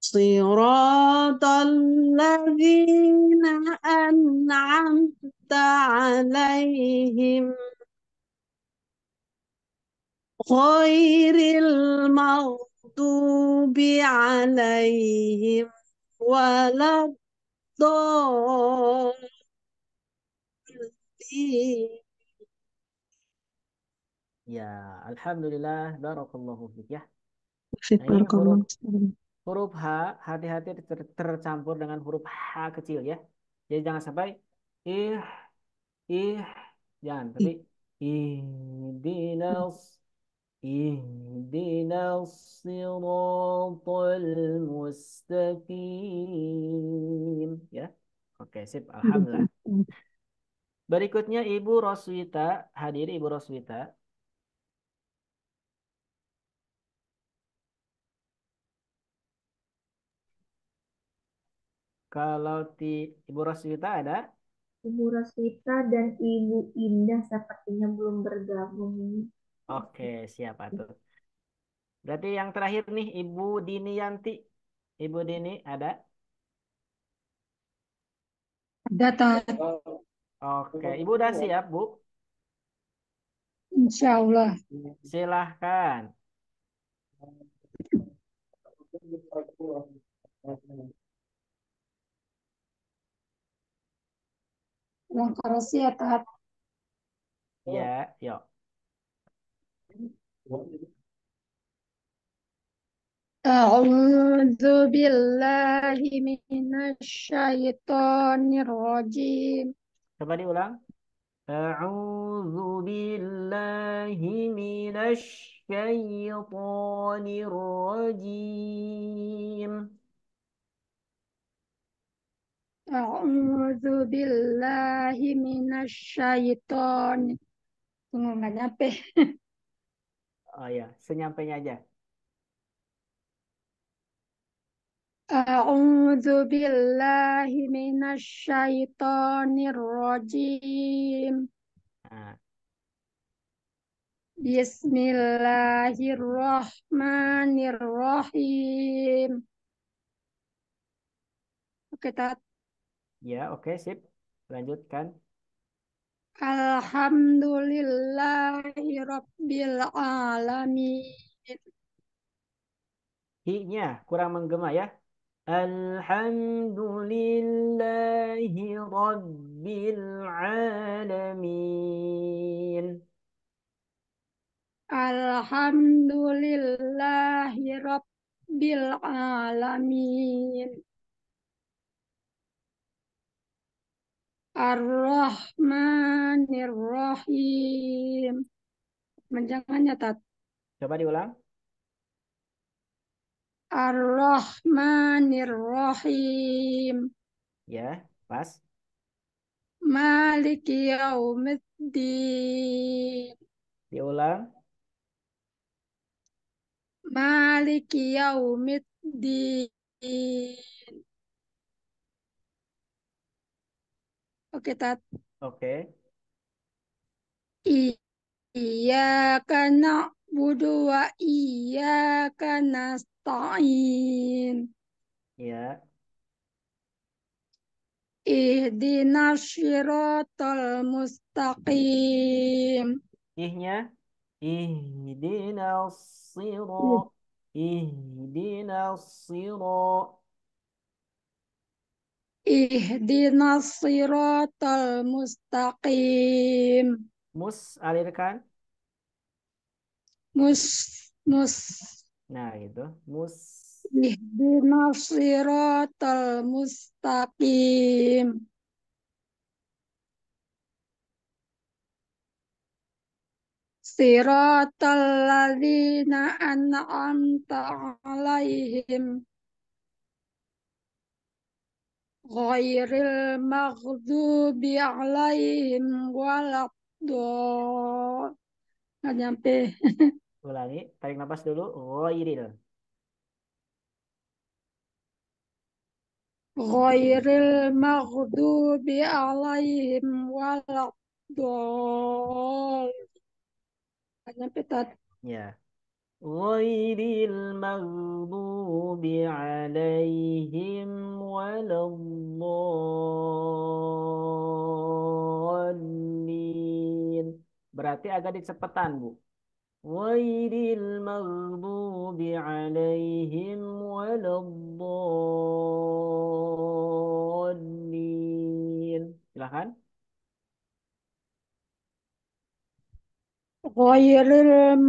صراط الذين أنعمت عليهم غير المغضوب عليهم ولا الضالين. Ya, alhamdulillah, barakallahu fiik ya. Sip, Nah, ini barakallah, Ustaz. huruf H, hati-hati tercampur dengan huruf H kecil ya. Jadi jangan sampai ih, ih, jangan. Tapi ihdinas, ihdinas siratal mustaqim. Ya, oke sip. Alhamdulillah. Berikutnya Ibu Roswita, hadir Ibu Roswita. Kalau Ibu Roswita ada? Ibu Roswita dan Ibu Indah sepertinya belum bergabung ini. Oke, siapa tuh? Berarti yang terakhir nih Ibu Dini Yanti. Ibu Dini ada? Data, Oke, Ibu udah siap, Bu? insya Allah. Silahkan. Yang karasi ya, Tat. Ya, yuk. أعوذ بالله من الشيطان الرجيم. Coba diulang. A'udzu billahi minasy syaithanir rajim. أعوذ بالله من الشيطان. Tunggu nggak nyampe. Oh ya, senyampainya aja. أعوذ بالله من الشيطان الرجيم. Nah, بسم الله الرحمن الرحيم. Oke, Tat. ya, oke, sip. Lanjutkan. Alhamdulillahi Rabbil Alamin. Hi-nya kurang menggema ya. Alhamdulillahi Rabbil Alamin. Alhamdulillahi Rabbil Alamin. Ar-Rahmanir Rahim. Menjangannya, Tat. Coba diulang. Ar-Rahmanir Rahim. Ya, pas. Maliki Yaumiddin. Diulang. Maliki Yaumiddin. Oke, Tat. Oke. Iyyaka na'budu wa iyyaka nasta'in. Ya. Ihdinas syiratal mustaqim. Ih-nya. Ihdinas sira. Ihdinas sira. Ihdinas syiratal mustaqim. Mus, alirkan. Mus, mus. Nah, gitu. Mus. Ihdinas syiratal mustaqim. Siratal ladzina an'amta alaihim ghairil maghdubi alaihim waladdallin. Nggak nyampe. Ulangi. Tarik nafas dulu. Ghairil. Ghairil maghdubi alaihim waladdallin. Nggak nyampe, Tat. Ya. Ghairil maghdubi alaihim waladdallin. Berarti agak dicepetan, Bu. Ghairil maghdubi alaihim waladdallin. Silakan. Ghairil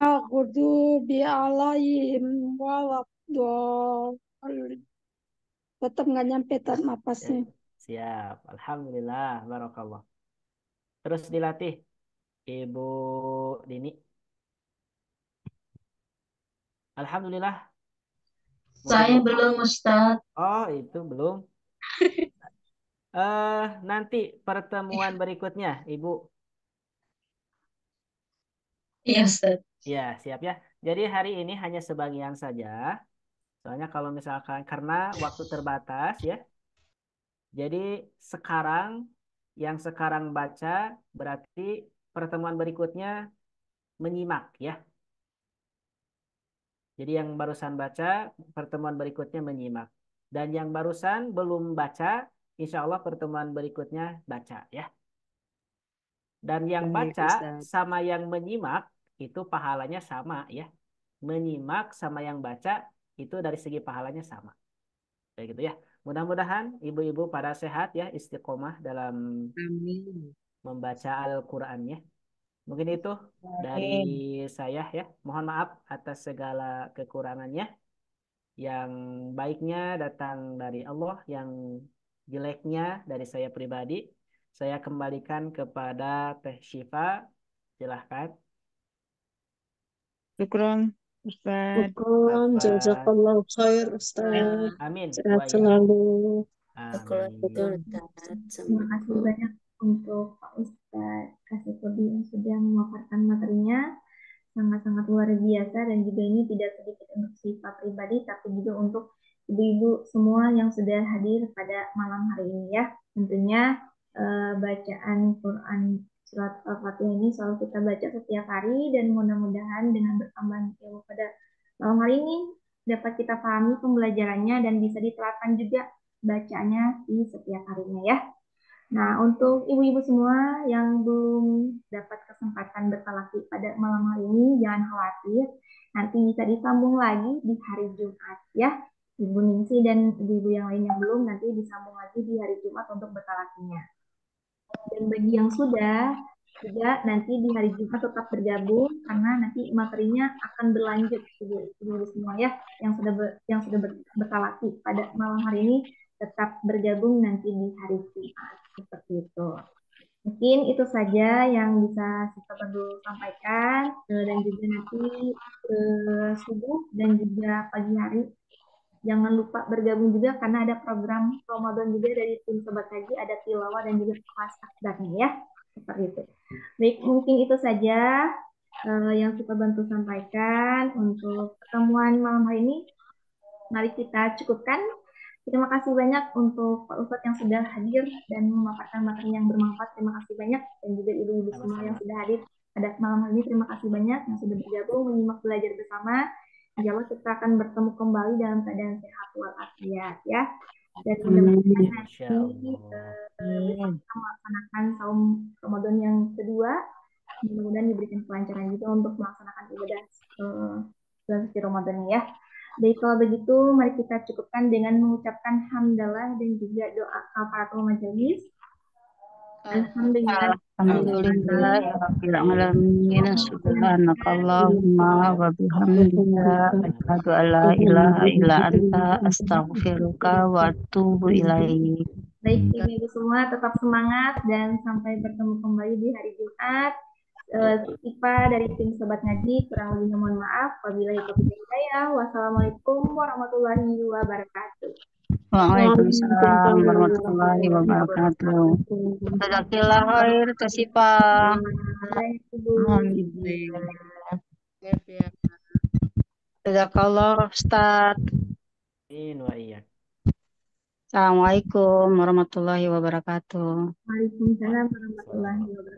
maghdubi alaihim waladdallin. Tetap nggak nyampe tat Ya, napasnya. siap. Alhamdulillah, barakallah. Terus dilatih, Ibu Dini. Alhamdulillah. Saya Mungkin, belum Ustaz. oh itu belum. Nanti pertemuan berikutnya, Ibu. Iya Ustaz. Ya, siap ya. Jadi hari ini hanya sebagian saja. Soalnya kalau misalkan karena waktu terbatas ya. Jadi sekarang yang sekarang baca berarti pertemuan berikutnya menyimak ya. Jadi yang barusan baca pertemuan berikutnya menyimak. Dan yang barusan belum baca, insya Allah pertemuan berikutnya baca ya. Dan yang Baik, baca Ustaz. sama yang menyimak itu pahalanya sama ya. Menyimak sama yang baca itu dari segi pahalanya sama. Kayak gitu ya. Mudah-mudahan ibu-ibu pada sehat ya, istiqomah dalam Amin. membaca Al-Qur'annya. Mungkin itu dari Amin. saya ya. Mohon maaf atas segala kekurangannya. Yang baiknya datang dari Allah, yang jeleknya dari saya pribadi. Saya kembalikan kepada Teh Syifa. Silahkan. Syukron, Ustaz. Syukron, Apa? jazakallahu khair Ya, Ustaz. Amin. Sehat Wa iya. selalu. betul betul Amin. Ustaz. Terima kasih banyak untuk Pak Ustadz Kasipudi yang sudah memaparkan materinya. Sangat-sangat luar biasa dan juga ini tidak sedikit untuk Syifa pribadi tapi juga untuk ibu-ibu semua yang sudah hadir pada malam hari ini ya. Tentunya bacaan Quran surat Al-Fatihah ini selalu kita baca setiap hari dan mudah-mudahan dengan bertambahnya ilmu pada malam hari ini dapat kita pahami pembelajarannya dan bisa diterapkan juga bacanya di setiap harinya ya. Nah, untuk ibu-ibu semua yang belum dapat kesempatan bertalaki pada malam hari ini, jangan khawatir. Nanti bisa disambung lagi di hari Jumat ya. Ibu Ningsi dan ibu-ibu yang lain yang belum, nanti disambung lagi di hari Jumat untuk bertalakinya. Dan bagi yang sudah, juga nanti di hari Jumat tetap bergabung karena nanti materinya akan berlanjut ibu-ibu semua ya yang sudah bertalaki pada malam hari ini tetap bergabung nanti di hari Jumat seperti itu. Mungkin itu saja yang bisa kita perlu sampaikan dan juga nanti subuh dan juga pagi hari jangan lupa bergabung juga karena ada program Ramadan juga dari tim Sobat Haji, ada tilawah dan juga kelas akbarnya ya. Seperti itu. Baik, mungkin itu saja yang kita bantu sampaikan untuk pertemuan malam hari ini. Mari kita cukupkan. Terima kasih banyak untuk Pak Ustadz yang sudah hadir dan memaparkan materi yang bermanfaat. Terima kasih banyak. Dan juga ibu-ibu semua yang sudah hadir pada malam hari ini. Terima kasih banyak yang sudah bergabung menyimak belajar bersama. Insya Allah kita akan bertemu kembali dalam keadaan sehat walafiat ya. Dan mudah-mudahan nanti bisa melaksanakan saum Ramadan yang kedua. Mudah-mudahan diberikan kelancaran juga untuk melaksanakan ibadah bulan suci Ramadan ya. Baik, kalau begitu mari kita cukupkan dengan mengucapkan hamdalah dan juga doa kafaratul majelis. Alhamdulillah. Alhamdulillahirabbil alamin. Subhanakallahumma wa bihamdika asyhadu an la ilaha illa anta astaghfiruka wa atubu ilaik. Baik, ibu-ibu semua tetap semangat dan sampai bertemu kembali di hari Jumat. Ipa dari tim Sobat Ngaji, kurang lebihnya mohon maaf. Wabillahi taufiq wal hidayah. Wassalamualaikum warahmatullahi wabarakatuh. Waalaikumsalam warahmatullahi wabarakatuh. Jazakillah khair, Tasipa. Jazakallah Ustaz. Assalamualaikum warahmatullahi wabarakatuh. Waalaikumsalam warahmatullahi wabarakatuh.